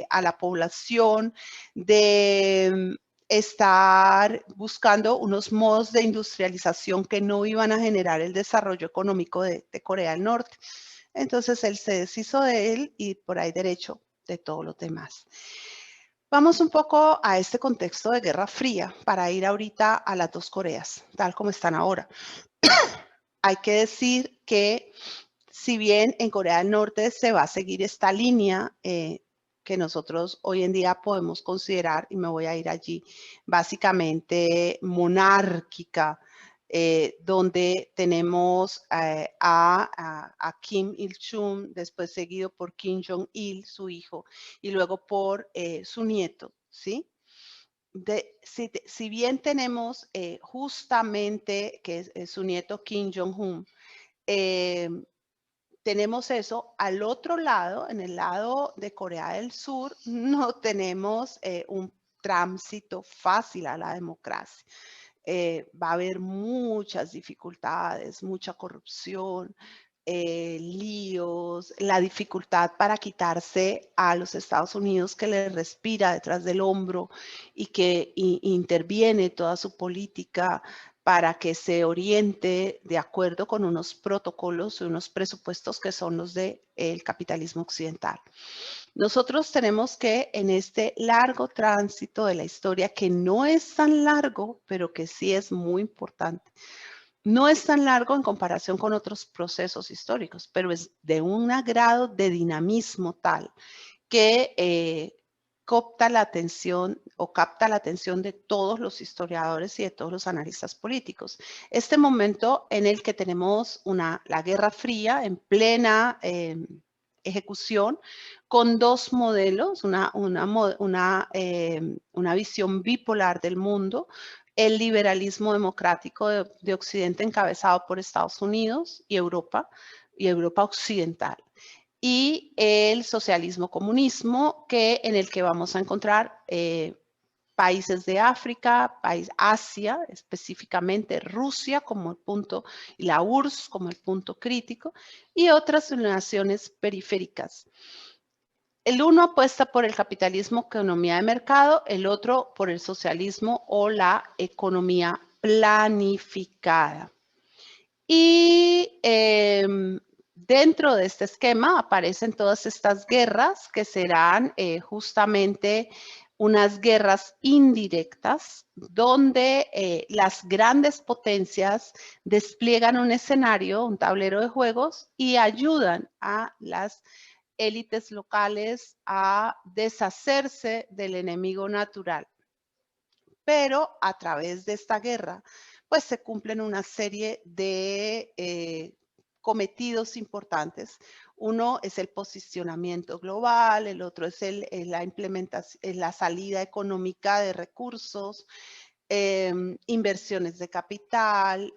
Speaker 1: a la población, de estar buscando unos modos de industrialización que no iban a generar el desarrollo económico de Corea del Norte. Entonces él se deshizo de él y por ahí derecho de todos los demás. Vamos un poco a este contexto de Guerra Fría para ir ahorita a las dos Coreas, tal como están ahora. Hay que decir que si bien en Corea del Norte se va a seguir esta línea que nosotros hoy en día podemos considerar, y me voy a ir allí, básicamente monárquica, donde tenemos a Kim Il-sung, después seguido por Kim Jong-il, su hijo, y luego por su nieto, ¿sí? Si bien tenemos justamente que es su nieto Kim Jong-un, tenemos eso, al otro lado, en el lado de Corea del Sur, no tenemos un tránsito fácil a la democracia. Va a haber muchas dificultades, mucha corrupción, líos, la dificultad para quitarse a los Estados Unidos que le respira detrás del hombro y que interviene toda su política para que se oriente de acuerdo con unos protocolos y unos presupuestos que son los del capitalismo occidental. Nosotros tenemos que en este largo tránsito de la historia, que no es tan largo, pero que sí es muy importante, no es tan largo en comparación con otros procesos históricos, pero es de un grado de dinamismo tal que capta la atención de todos los historiadores y de todos los analistas políticos. Este momento en el que tenemos la Guerra Fría en plena ejecución con dos modelos, una visión bipolar del mundo, el liberalismo democrático de Occidente encabezado por Estados Unidos y Europa occidental, y el socialismo comunismo en el que vamos a encontrar países de África, Asia, específicamente Rusia como el punto, y la URSS como el punto crítico, y otras naciones periféricas. El uno apuesta por el capitalismo, economía de mercado, el otro por el socialismo o la economía planificada. Y dentro de este esquema aparecen todas estas guerras que serán justamente unas guerras indirectas donde las grandes potencias despliegan un escenario, un tablero de juegos y ayudan a las élites locales a deshacerse del enemigo natural. Pero a través de esta guerra, pues se cumplen una serie de cometidos importantes. Uno es el posicionamiento global, el otro es la implementación, la salida económica de recursos, inversiones de capital,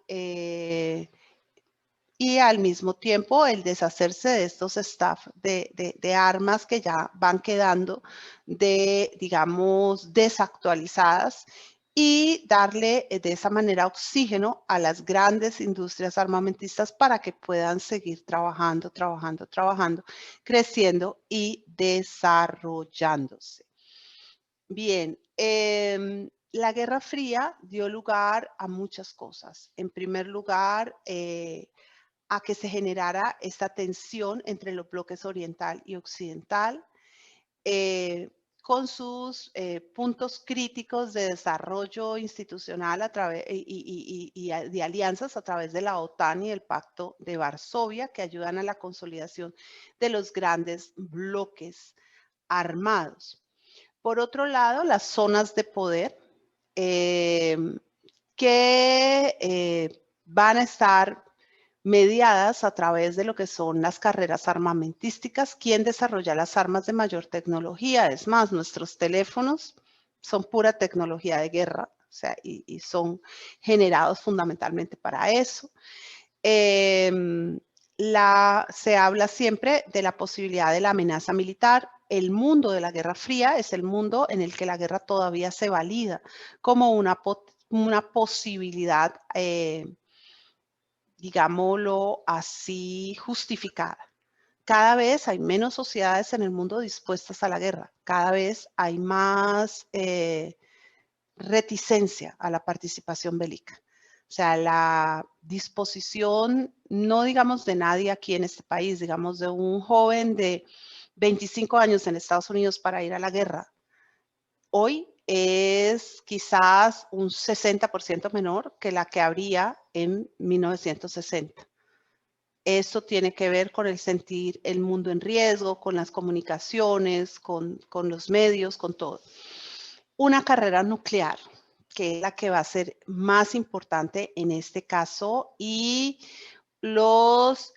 Speaker 1: y al mismo tiempo el deshacerse de estos staff de armas que ya van quedando digamos, desactualizadas, y darle de esa manera oxígeno a las grandes industrias armamentistas para que puedan seguir trabajando, creciendo y desarrollándose. Bien, la Guerra Fría dio lugar a muchas cosas. En primer lugar, a que se generara esta tensión entre los bloques oriental y occidental, con sus puntos críticos de desarrollo institucional y de alianzas a través de la OTAN y el Pacto de Varsovia, que ayudan a la consolidación de los grandes bloques armados. Por otro lado, las zonas de poder que van a estar mediadas a través de lo que son las carreras armamentísticas. ¿Quién desarrolla las armas de mayor tecnología? Es más, nuestros teléfonos son pura tecnología de guerra, o sea, y son generados fundamentalmente para eso. Se habla siempre de la posibilidad de la amenaza militar. El mundo de la Guerra Fría es el mundo en el que la guerra todavía se valida como una posibilidad, digámoslo así, justificada. Cada vez hay menos sociedades en el mundo dispuestas a la guerra. Cada vez hay más reticencia a la participación bélica. O sea, la disposición, no digamos de nadie aquí en este país, digamos de un joven de 25 años en Estados Unidos para ir a la guerra, hoy es quizás un 60% menor que la que habría en 1960. Esto tiene que ver con el sentir el mundo en riesgo, con las comunicaciones, con los medios, con todo. Una carrera nuclear. que es la que va a ser más importante en este caso, y los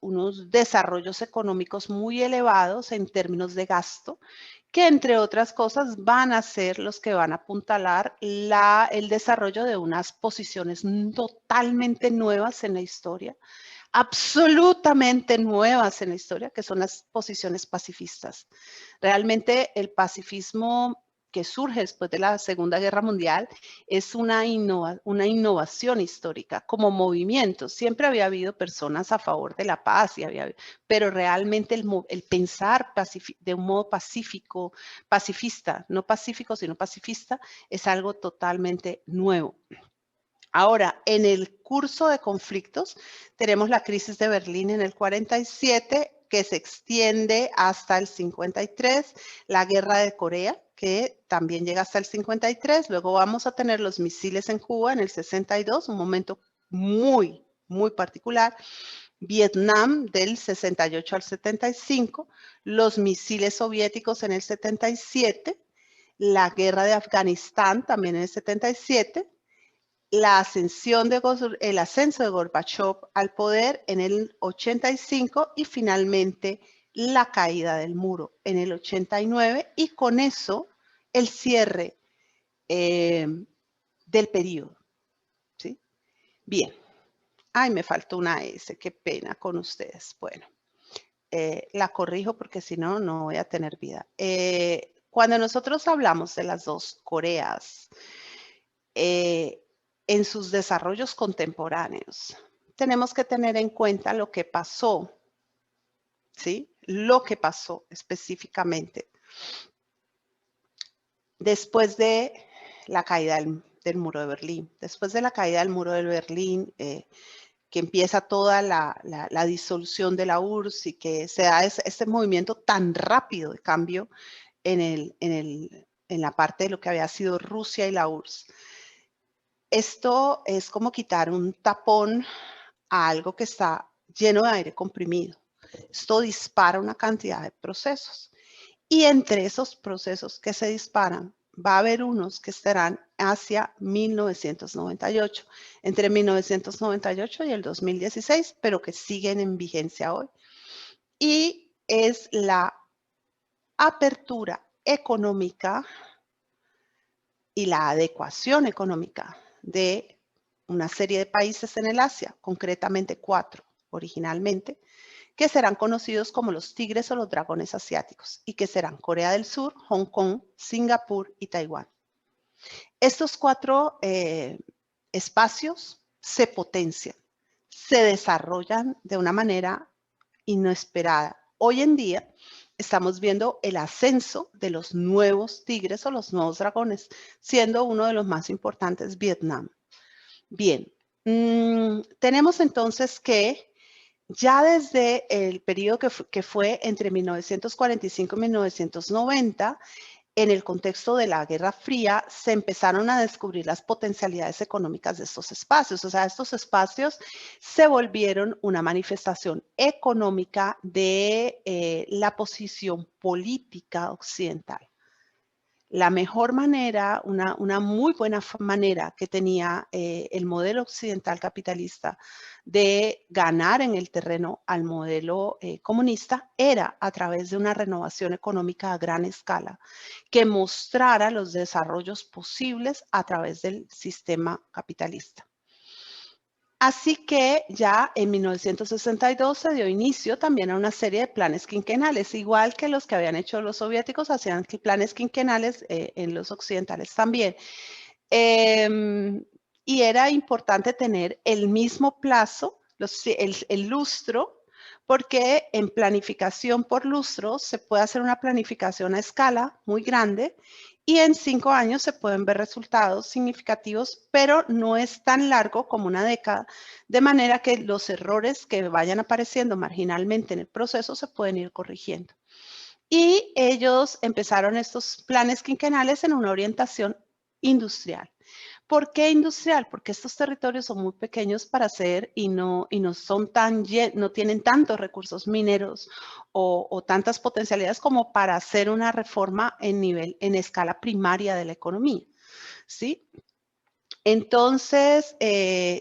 Speaker 1: unos desarrollos económicos muy elevados en términos de gasto, que entre otras cosas van a ser los que van a apuntalar el desarrollo de unas posiciones totalmente nuevas en la historia, absolutamente nuevas en la historia, que son las posiciones pacifistas. Realmente el pacifismo que surge después de la Segunda Guerra Mundial es una innovación histórica como movimiento. Siempre había habido personas a favor de la paz, pero realmente el pensar de un modo pacífico, pacifista, no pacífico, sino pacifista, es algo totalmente nuevo. Ahora, en el curso de conflictos, tenemos la crisis de Berlín en el 47, que se extiende hasta el 53, la guerra de Corea, que también llega hasta el 53, luego vamos a tener los misiles en Cuba en el 62, un momento muy, muy particular, Vietnam del 68 al 75, los misiles soviéticos en el 77, la guerra de Afganistán también en el 77, el ascenso de Gorbachev al poder en el 85 y finalmente la caída del muro en el 89 y con eso el cierre del periodo. ¿Sí? Bien. Ay, me faltó una S, qué pena con ustedes. Bueno, la corrijo porque si no, no voy a tener vida. Cuando nosotros hablamos de las dos Coreas, en sus desarrollos contemporáneos, tenemos que tener en cuenta lo que pasó, ¿sí? Lo que pasó específicamente después de la caída del muro de Berlín. Después de la caída del muro de Berlín, que empieza toda la disolución de la URSS y que se da este movimiento tan rápido de cambio en la parte de lo que había sido Rusia y la URSS. Esto es como quitar un tapón a algo que está lleno de aire comprimido. Esto dispara una cantidad de procesos. Y entre esos procesos que se disparan, va a haber unos que estarán hacia 1998, entre 1998 y el 2016, pero que siguen en vigencia hoy. Y es la apertura económica y la adecuación económica de una serie de países en el Asia, concretamente 4 originalmente, que serán conocidos como los tigres o los dragones asiáticos y que serán Corea del Sur, Hong Kong, Singapur y Taiwán. Estos 4 espacios se potencian, se desarrollan de una manera inesperada. Hoy en día estamos viendo el ascenso de los nuevos tigres o los nuevos dragones, siendo uno de los más importantes Vietnam. Bien, tenemos entonces que ya desde el periodo que fue entre 1945 y 1990, en el contexto de la Guerra Fría, se empezaron a descubrir las potencialidades económicas de estos espacios. O sea, estos espacios se volvieron una manifestación económica de la posición política occidental. La mejor manera, una muy buena manera que tenía el modelo occidental capitalista de ganar en el terreno al modelo comunista era a través de una renovación económica a gran escala que mostrara los desarrollos posibles a través del sistema capitalista. Así que ya en 1962 se dio inicio también a una serie de planes quinquenales, igual que los que habían hecho los soviéticos, hacían planes quinquenales en los occidentales también. Y era importante tener el mismo plazo, el lustro, porque en planificación por lustro se puede hacer una planificación a escala muy grande y en 5 años se pueden ver resultados significativos, pero no es tan largo como una década, de manera que los errores que vayan apareciendo marginalmente en el proceso se pueden ir corrigiendo. Y ellos empezaron estos planes quinquenales en una orientación industrial. ¿Por qué industrial? Porque estos territorios son muy pequeños para hacer y no son no tienen tantos recursos mineros o tantas potencialidades como para hacer una reforma en escala primaria de la economía, ¿sí? Entonces,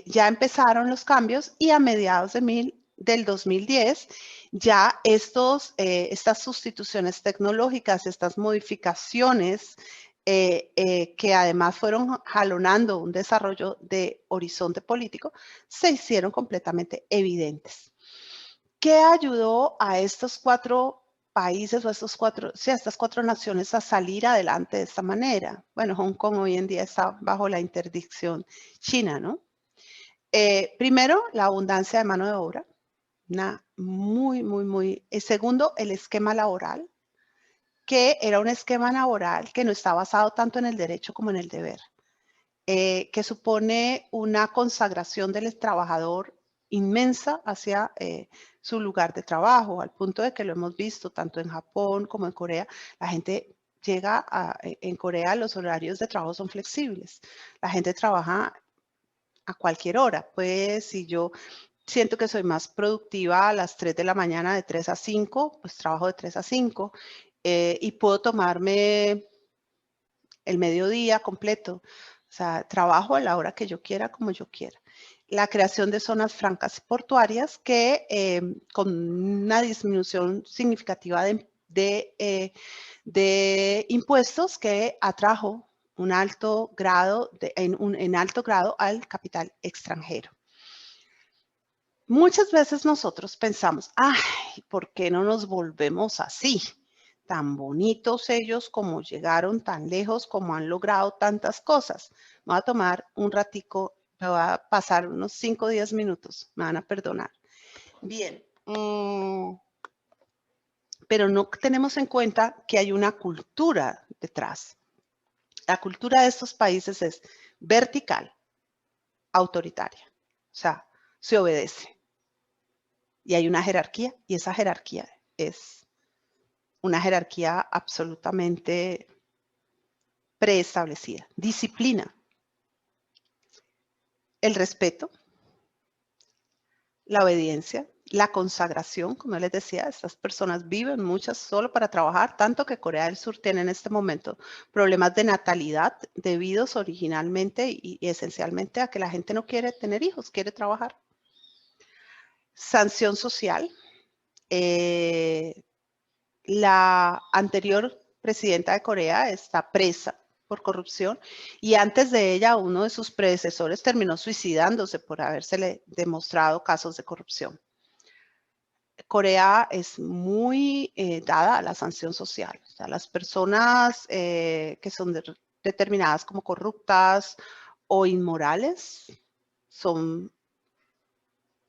Speaker 1: ya empezaron los cambios y a mediados del 2010, ya estas sustituciones tecnológicas, estas modificaciones que además fueron jalonando un desarrollo de horizonte político, se hicieron completamente evidentes. ¿Qué ayudó a estos 4 países o a estas 4 naciones a salir adelante de esta manera? Bueno, Hong Kong hoy en día está bajo la interdicción china, ¿no? Primero, la abundancia de mano de obra. Segundo, el esquema laboral, que era un esquema laboral que no está basado tanto en el derecho como en el deber, que supone una consagración del trabajador inmensa hacia su lugar de trabajo, al punto de que lo hemos visto tanto en Japón como en Corea. La gente en Corea los horarios de trabajo son flexibles. La gente trabaja a cualquier hora. Pues si yo siento que soy más productiva a las 3 de la mañana de 3 a 5, pues trabajo de 3 a 5 y puedo tomarme el mediodía completo. O sea, trabajo a la hora que yo quiera, como yo quiera. La creación de zonas francas portuarias que con una disminución significativa de impuestos que atrajo un alto grado en alto grado al capital extranjero. Muchas veces nosotros pensamos, ay, ¿por qué no nos volvemos así? Tan bonitos ellos como llegaron tan lejos, como han logrado tantas cosas. Me voy a tomar un ratico, me voy a pasar unos 5 o 10 minutos, me van a perdonar. Bien, pero no tenemos en cuenta que hay una cultura detrás. La cultura de estos países es vertical, autoritaria, o sea, se obedece. Y hay una jerarquía, y esa jerarquía es una jerarquía absolutamente preestablecida. Disciplina, el respeto, la obediencia, la consagración, como les decía, estas personas viven muchas solo para trabajar, tanto que Corea del Sur tiene en este momento problemas de natalidad debidos originalmente y esencialmente a que la gente no quiere tener hijos, quiere trabajar. Sanción social. La anterior presidenta de Corea está presa por corrupción y antes de ella uno de sus predecesores terminó suicidándose por habérsele demostrado casos de corrupción. Corea es muy dada a la sanción social. O sea, las personas que son determinadas como corruptas o inmorales son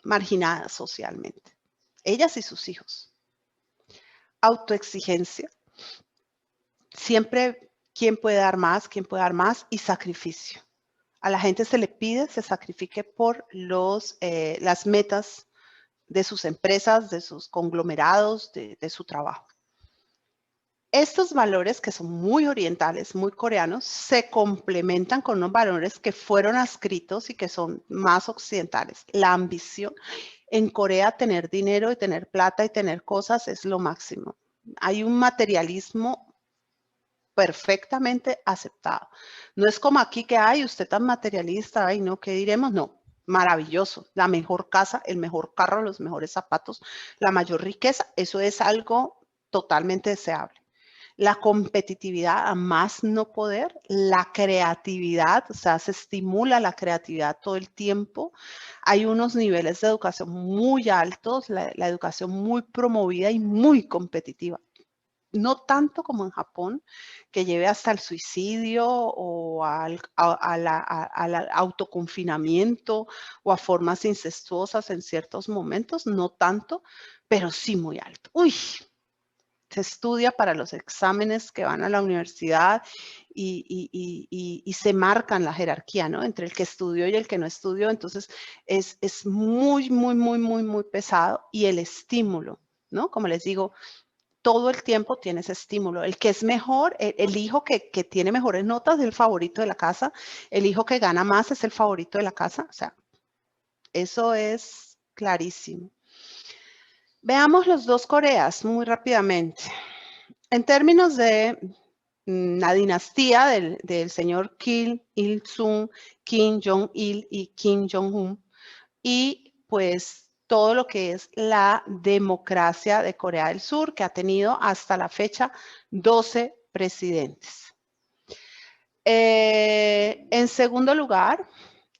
Speaker 1: marginadas socialmente. Ellas y sus hijos. Autoexigencia. Siempre quién puede dar más y sacrificio. A la gente se le pide se sacrifique por las metas de sus empresas, de sus conglomerados, de su trabajo. Estos valores que son muy orientales, muy coreanos, se complementan con unos valores que fueron adscritos y que son más occidentales. La ambición. En Corea tener dinero y tener plata y tener cosas es lo máximo. Hay un materialismo perfectamente aceptado. No es como aquí que, ay, usted tan materialista, ay, no, ¿qué diremos? No, maravilloso. La mejor casa, el mejor carro, los mejores zapatos, la mayor riqueza, eso es algo totalmente deseable. La competitividad a más no poder, la creatividad, o sea, se estimula la creatividad todo el tiempo. Hay unos niveles de educación muy altos, la educación muy promovida y muy competitiva. No tanto como en Japón, que lleve hasta el suicidio o al autoconfinamiento o a formas incestuosas en ciertos momentos, no tanto, pero sí muy alto. Uy, se estudia para los exámenes que van a la universidad y se marcan la jerarquía, ¿no? Entre el que estudió y el que no estudió. Entonces, es muy pesado y el estímulo, ¿no? Como les digo, todo el tiempo tiene ese estímulo. El que es mejor, el hijo que tiene mejores notas es el favorito de la casa, el hijo que gana más es el favorito de la casa, o sea, eso es clarísimo. Veamos los dos Coreas muy rápidamente. En términos de la dinastía del señor Kim Il-sung, Kim Jong-il y Kim Jong-un, y pues todo lo que es la democracia de Corea del Sur, que ha tenido hasta la fecha 12 presidentes. En segundo lugar,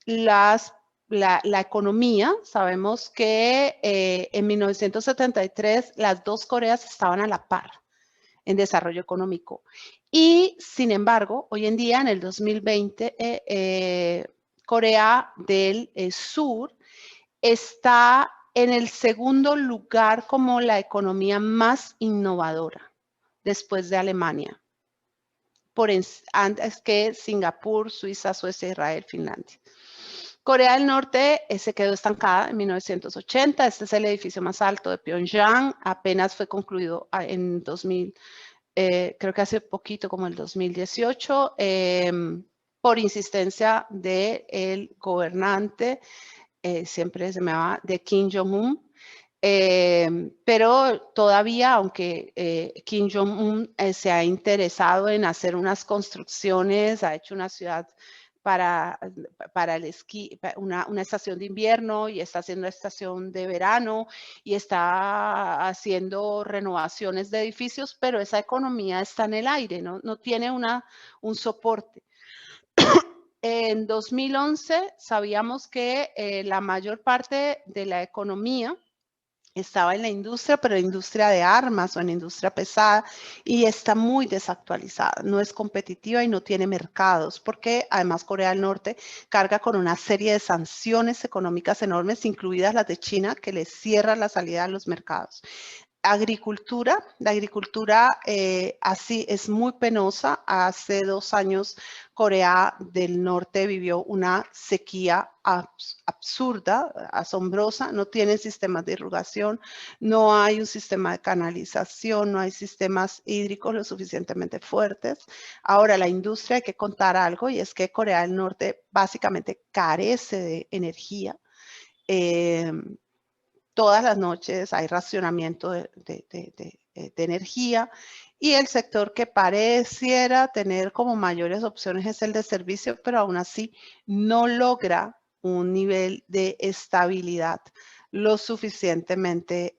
Speaker 1: la economía. Sabemos que en 1973 las dos Coreas estaban a la par en desarrollo económico. Y sin embargo, hoy en día, en el 2020, Corea del Sur está en el segundo lugar como la economía más innovadora después de Alemania, antes que Singapur, Suiza, Suecia, Israel, Finlandia. Corea del Norte se quedó estancada en 1980. Este es el edificio más alto de Pyongyang. Apenas fue concluido en 2000, creo que hace poquito, como el 2018, por insistencia del gobernante, siempre se me va, de Kim Jong-un. Pero todavía, aunque Kim Jong-un se ha interesado en hacer unas construcciones, ha hecho una ciudad para el esquí, una estación de invierno, y está haciendo una estación de verano, y está haciendo renovaciones de edificios, pero esa economía está en el aire, no tiene un soporte. En 2011 sabíamos que la mayor parte de la economía estaba en la industria, pero en industria de armas o en industria pesada, y está muy desactualizada, no es competitiva y no tiene mercados, porque además Corea del Norte carga con una serie de sanciones económicas enormes, incluidas las de China, que le cierran la salida a los mercados. Agricultura, la agricultura así es muy penosa. Hace 2 años Corea del Norte vivió una sequía absurda, asombrosa. No tienen sistemas de irrigación, no hay un sistema de canalización, no hay sistemas hídricos lo suficientemente fuertes. Ahora, la industria, hay que contar algo, y es que Corea del Norte básicamente carece de energía. Todas las noches hay racionamiento de energía, y el sector que pareciera tener como mayores opciones es el de servicio, pero aún así no logra un nivel de estabilidad lo suficientemente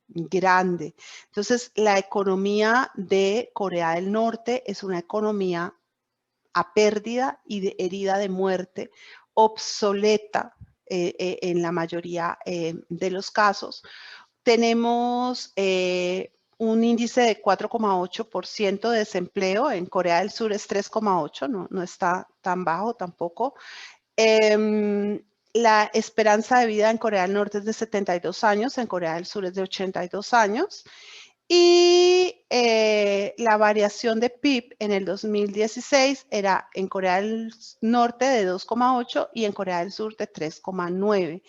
Speaker 1: grande. Entonces, la economía de Corea del Norte es una economía a pérdida y de herida de muerte, obsoleta en la mayoría de los casos. Tenemos un índice de 4,8% de desempleo. En Corea del Sur es 3,8%, no está tan bajo tampoco. La esperanza de vida en Corea del Norte es de 72 años, en Corea del Sur es de 82 años. Y la variación de PIB en el 2016 era en Corea del Norte de 2,8 y en Corea del Sur de 3,9.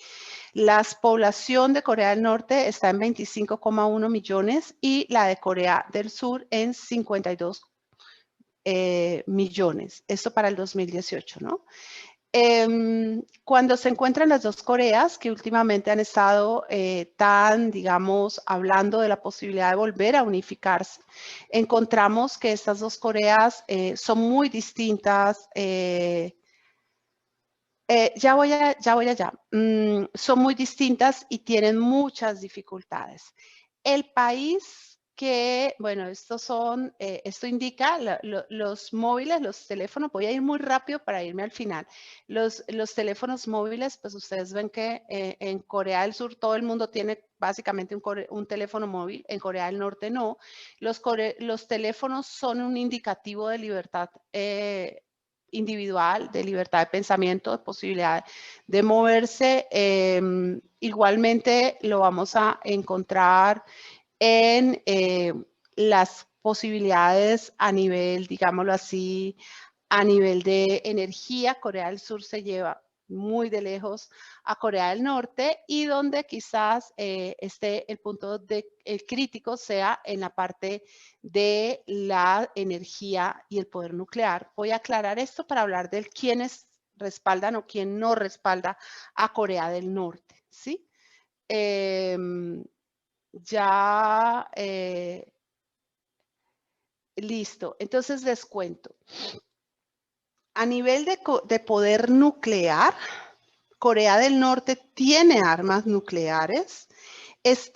Speaker 1: La población de Corea del Norte está en 25,1 millones y la de Corea del Sur en 52 millones. Esto para el 2018, ¿no? Cuando se encuentran las dos Coreas, que últimamente han estado digamos, hablando de la posibilidad de volver a unificarse, encontramos que estas dos Coreas son muy distintas. Ya voy allá. Son muy distintas y tienen muchas dificultades. El país que, bueno, esto indica los móviles, los teléfonos. Voy a ir muy rápido para irme al final. Los teléfonos móviles, pues ustedes ven que en Corea del Sur todo el mundo tiene básicamente un teléfono móvil. En Corea del Norte no. Los teléfonos son un indicativo de libertad individual, de libertad de pensamiento, de posibilidad de moverse. Igualmente lo vamos a encontrar en las posibilidades a nivel, digámoslo así, a nivel de energía. Corea del Sur se lleva muy de lejos a Corea del Norte y donde quizás el punto el crítico sea en la parte de la energía y el poder nuclear. Voy a aclarar esto para hablar de quiénes respaldan o quién no respalda a Corea del Norte, ¿sí? Listo, entonces les cuento. A nivel de poder nuclear, Corea del Norte tiene armas nucleares. Es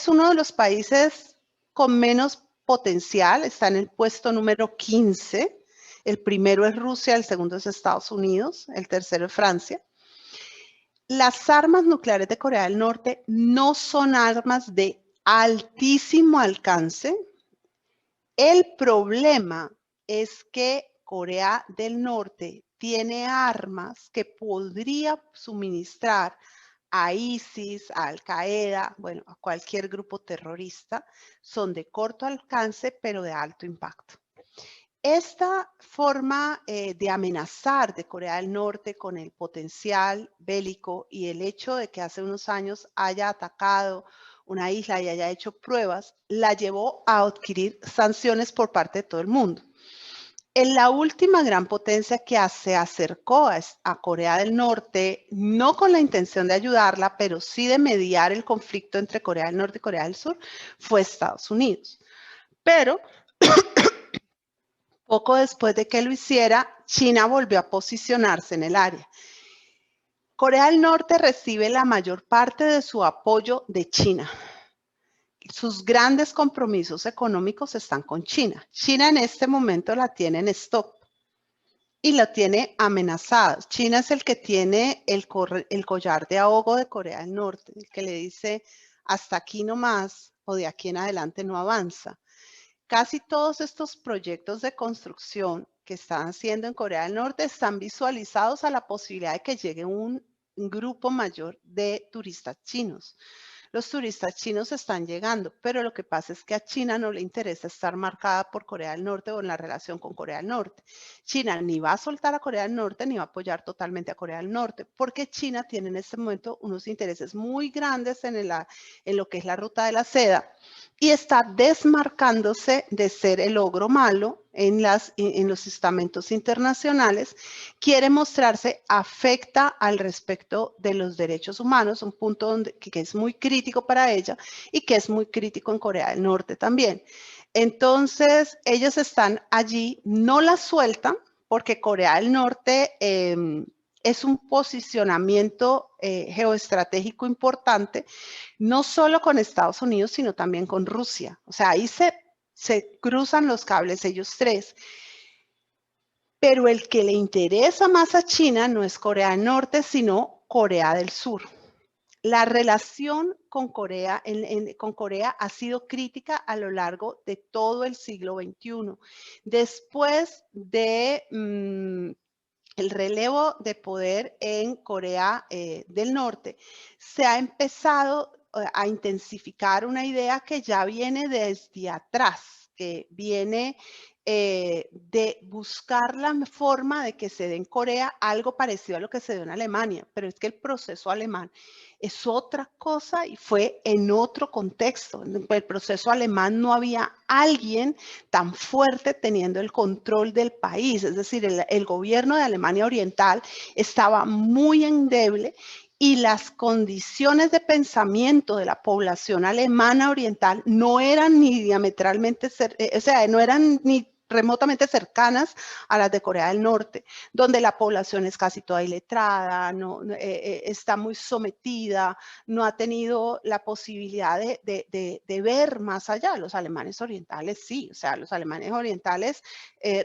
Speaker 1: uno de los países con menos potencial, está en el puesto número 15. El primero es Rusia, el segundo es Estados Unidos, el tercero es Francia. Las armas nucleares de Corea del Norte no son armas de altísimo alcance. El problema es que Corea del Norte tiene armas que podría suministrar a ISIS, a Al-Qaeda, bueno, a cualquier grupo terrorista, son de corto alcance, pero de alto impacto. Esta forma de amenazar de Corea del Norte con el potencial bélico y el hecho de que hace unos años haya atacado una isla y haya hecho pruebas, la llevó a adquirir sanciones por parte de todo el mundo. En la última gran potencia que se acercó a Corea del Norte, no con la intención de ayudarla, pero sí de mediar el conflicto entre Corea del Norte y Corea del Sur, fue Estados Unidos. Pero poco después de que lo hiciera, China volvió a posicionarse en el área. Corea del Norte recibe la mayor parte de su apoyo de China. Sus grandes compromisos económicos están con China. China en este momento la tiene en stop y la tiene amenazada. China es el que tiene el collar de ahogo de Corea del Norte, el que le dice hasta aquí no más o de aquí en adelante no avanza. Casi todos estos proyectos de construcción que están haciendo en Corea del Norte están visualizados a la posibilidad de que llegue un grupo mayor de turistas chinos. Los turistas chinos están llegando, pero lo que pasa es que a China no le interesa estar marcada por Corea del Norte o en la relación con Corea del Norte. China ni va a soltar a Corea del Norte ni va a apoyar totalmente a Corea del Norte, porque China tiene en este momento unos intereses muy grandes en lo que es la ruta de la seda y está desmarcándose de ser el ogro malo en los estamentos internacionales, quiere mostrarse afecta al respecto de los derechos humanos, un punto que es muy crítico para ella y que es muy crítico en Corea del Norte también. Entonces, ellos están allí, no la sueltan porque Corea del Norte es un posicionamiento geoestratégico importante, no solo con Estados Unidos, sino también con Rusia. O sea, ahí se cruzan los cables ellos tres. Pero el que le interesa más a China no es Corea del Norte, sino Corea del Sur. La relación con Corea, con Corea ha sido crítica a lo largo de todo el siglo XXI. Después de el relevo de poder en Corea del Norte, se ha empezado a intensificar una idea que ya viene desde atrás, que viene de buscar la forma de que se dé en Corea algo parecido a lo que se dio en Alemania, pero es que el proceso alemán es otra cosa y fue en otro contexto. En el proceso alemán no había alguien tan fuerte teniendo el control del país, es decir, el gobierno de Alemania Oriental estaba muy endeble y las condiciones de pensamiento de la población alemana oriental no eran ni diametralmente, o sea, no eran ni remotamente cercanas a las de Corea del Norte, donde la población es casi toda iletrada, está muy sometida, no ha tenido la posibilidad de ver más allá. Los alemanes orientales sí, o sea, los alemanes orientales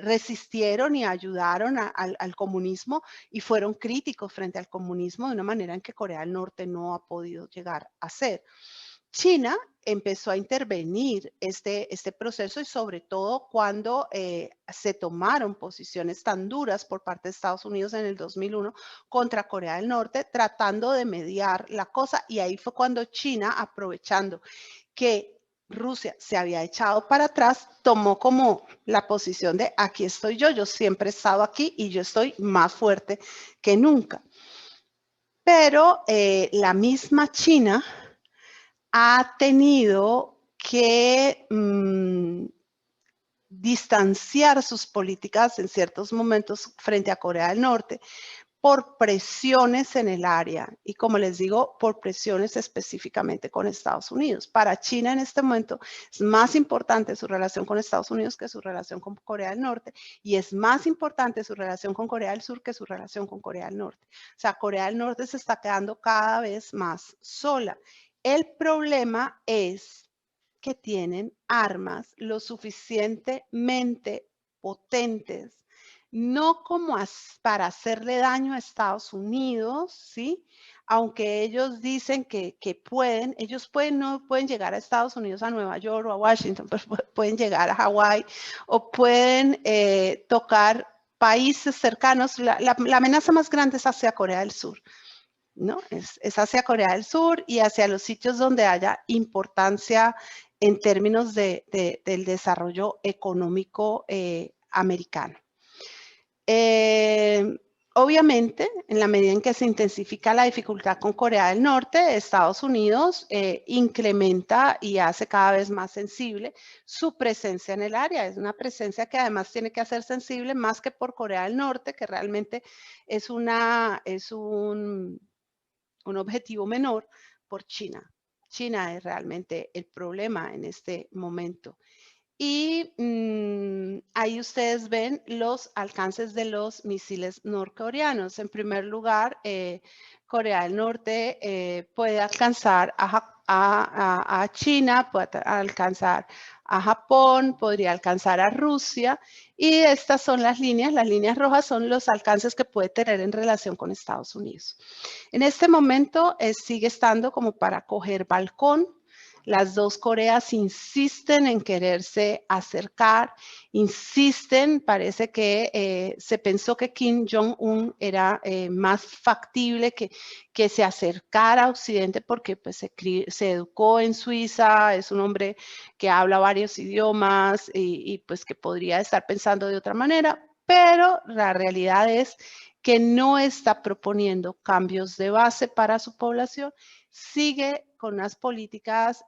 Speaker 1: resistieron y ayudaron al comunismo y fueron críticos frente al comunismo de una manera en que Corea del Norte no ha podido llegar a ser. China empezó a intervenir este proceso y sobre todo cuando se tomaron posiciones tan duras por parte de Estados Unidos en el 2001 contra Corea del Norte, tratando de mediar la cosa. Y ahí fue cuando China, aprovechando que Rusia se había echado para atrás, tomó como la posición de aquí estoy yo siempre he estado aquí y yo estoy más fuerte que nunca. Pero la misma China ha tenido que distanciar sus políticas en ciertos momentos frente a Corea del Norte por presiones en el área y, como les digo, por presiones específicamente con Estados Unidos. Para China en este momento es más importante su relación con Estados Unidos que su relación con Corea del Norte, y es más importante su relación con Corea del Sur que su relación con Corea del Norte. O sea, Corea del Norte se está quedando cada vez más sola. El problema es que tienen armas lo suficientemente potentes, no como para hacerle daño a Estados Unidos, ¿sí? Aunque ellos dicen que pueden, ellos no pueden llegar a Estados Unidos, a Nueva York o a Washington, pero pueden llegar a Hawái o pueden tocar países cercanos. La amenaza más grande es hacia Corea del Sur, ¿no? Es hacia Corea del Sur y hacia los sitios donde haya importancia en términos del desarrollo económico americano. Obviamente, en la medida en que se intensifica la dificultad con Corea del Norte, Estados Unidos incrementa y hace cada vez más sensible su presencia en el área. Es una presencia que además tiene que hacer sensible más que por Corea del Norte, que realmente es un objetivo menor, por China. China es realmente el problema en este momento. Y ahí ustedes ven los alcances de los misiles norcoreanos. En primer lugar, Corea del Norte puede alcanzar a China, puede alcanzar a Japón, podría alcanzar a Rusia, y estas son las líneas rojas son los alcances que puede tener en relación con Estados Unidos. En este momento sigue estando como para coger balcón. Las dos Coreas insisten en quererse acercar, insisten, parece que se pensó que Kim Jong-un era más factible que se acercara a Occidente porque pues, se educó en Suiza, es un hombre que habla varios idiomas y pues que podría estar pensando de otra manera, pero la realidad es que no está proponiendo cambios de base para su población, sigue con unas políticas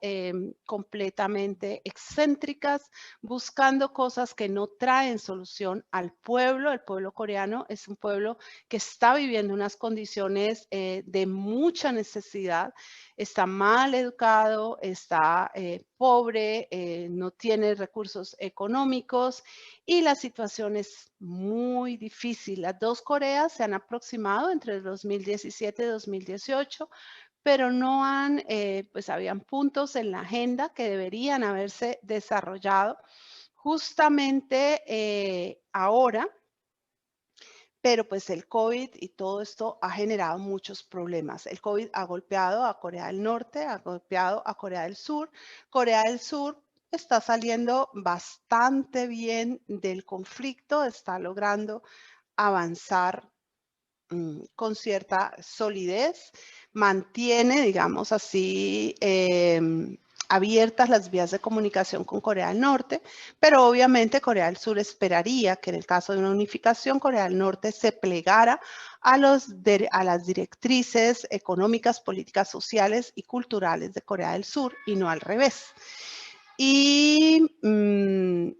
Speaker 1: completamente excéntricas, buscando cosas que no traen solución al pueblo. El pueblo coreano es un pueblo que está viviendo unas condiciones de mucha necesidad, está mal educado, está pobre, no tiene recursos económicos y la situación es muy difícil. Las dos Coreas se han aproximado entre el 2017 y 2018, pero no pues habían puntos en la agenda que deberían haberse desarrollado justamente ahora, pero pues el COVID y todo esto ha generado muchos problemas. El COVID ha golpeado a Corea del Norte, ha golpeado a Corea del Sur. Corea del Sur está saliendo bastante bien del conflicto, está logrando avanzar con cierta solidez, mantiene, digamos así, abiertas las vías de comunicación con Corea del Norte, pero obviamente Corea del Sur esperaría que en el caso de una unificación, Corea del Norte se plegara a las directrices económicas, políticas, sociales y culturales de Corea del Sur y no al revés. Y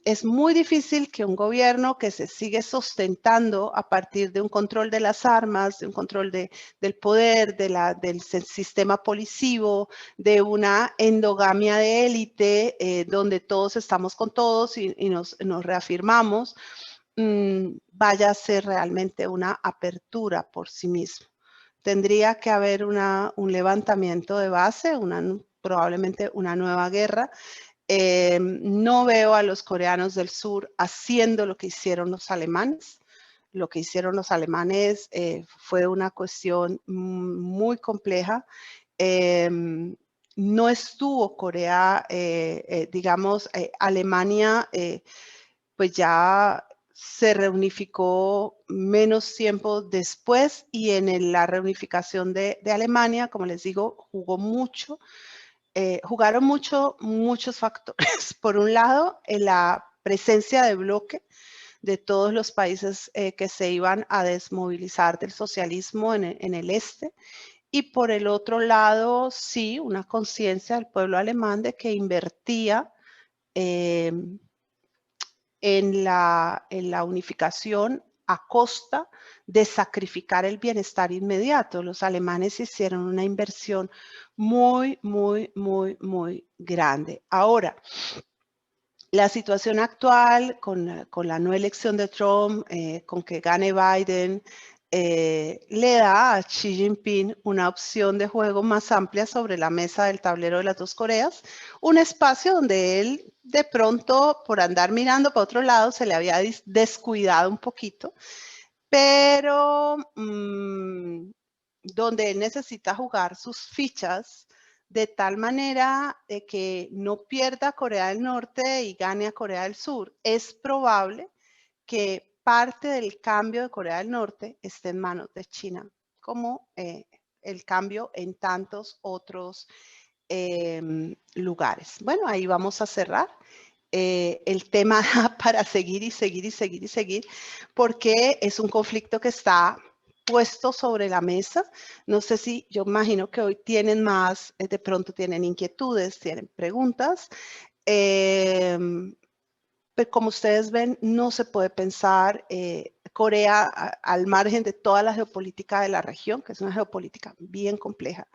Speaker 1: es muy difícil que un gobierno que se sigue sustentando a partir de un control de las armas, de un control del poder, del sistema policivo, de una endogamia de élite, donde todos estamos con todos y nos reafirmamos, vaya a ser realmente una apertura por sí mismo. Tendría que haber un levantamiento de base, probablemente una nueva guerra. No veo a los coreanos del sur haciendo lo que hicieron los alemanes. Lo que hicieron los alemanes fue una cuestión muy compleja. No estuvo Corea, digamos, Alemania, pues ya se reunificó menos tiempo después y en la reunificación de Alemania, como les digo, jugó mucho jugaron muchos factores. Por un lado, la presencia de bloque de todos los países que se iban a desmovilizar del socialismo en el este. Y por el otro lado, sí, una conciencia del pueblo alemán de que invertía en la unificación a costa de sacrificar el bienestar inmediato. Los alemanes hicieron una inversión muy grande. Ahora, la situación actual con la no elección de Trump, con que gane Biden, le da a Xi Jinping una opción de juego más amplia sobre la mesa del tablero de las dos Coreas, un espacio donde él de pronto por andar mirando para otro lado se le había descuidado un poquito, pero donde él necesita jugar sus fichas de tal manera de que no pierda a Corea del Norte y gane a Corea del Sur. Es probable que parte del cambio de Corea del Norte esté en manos de China, como el cambio en tantos otros lugares. Bueno, ahí vamos a cerrar. El tema para seguir y seguir y seguir y seguir, porque es un conflicto que está puesto sobre la mesa. No sé si, yo imagino que hoy tienen más, de pronto tienen inquietudes, tienen preguntas. Pero como ustedes ven, no se puede pensar Corea al margen de toda la geopolítica de la región, que es una geopolítica bien compleja.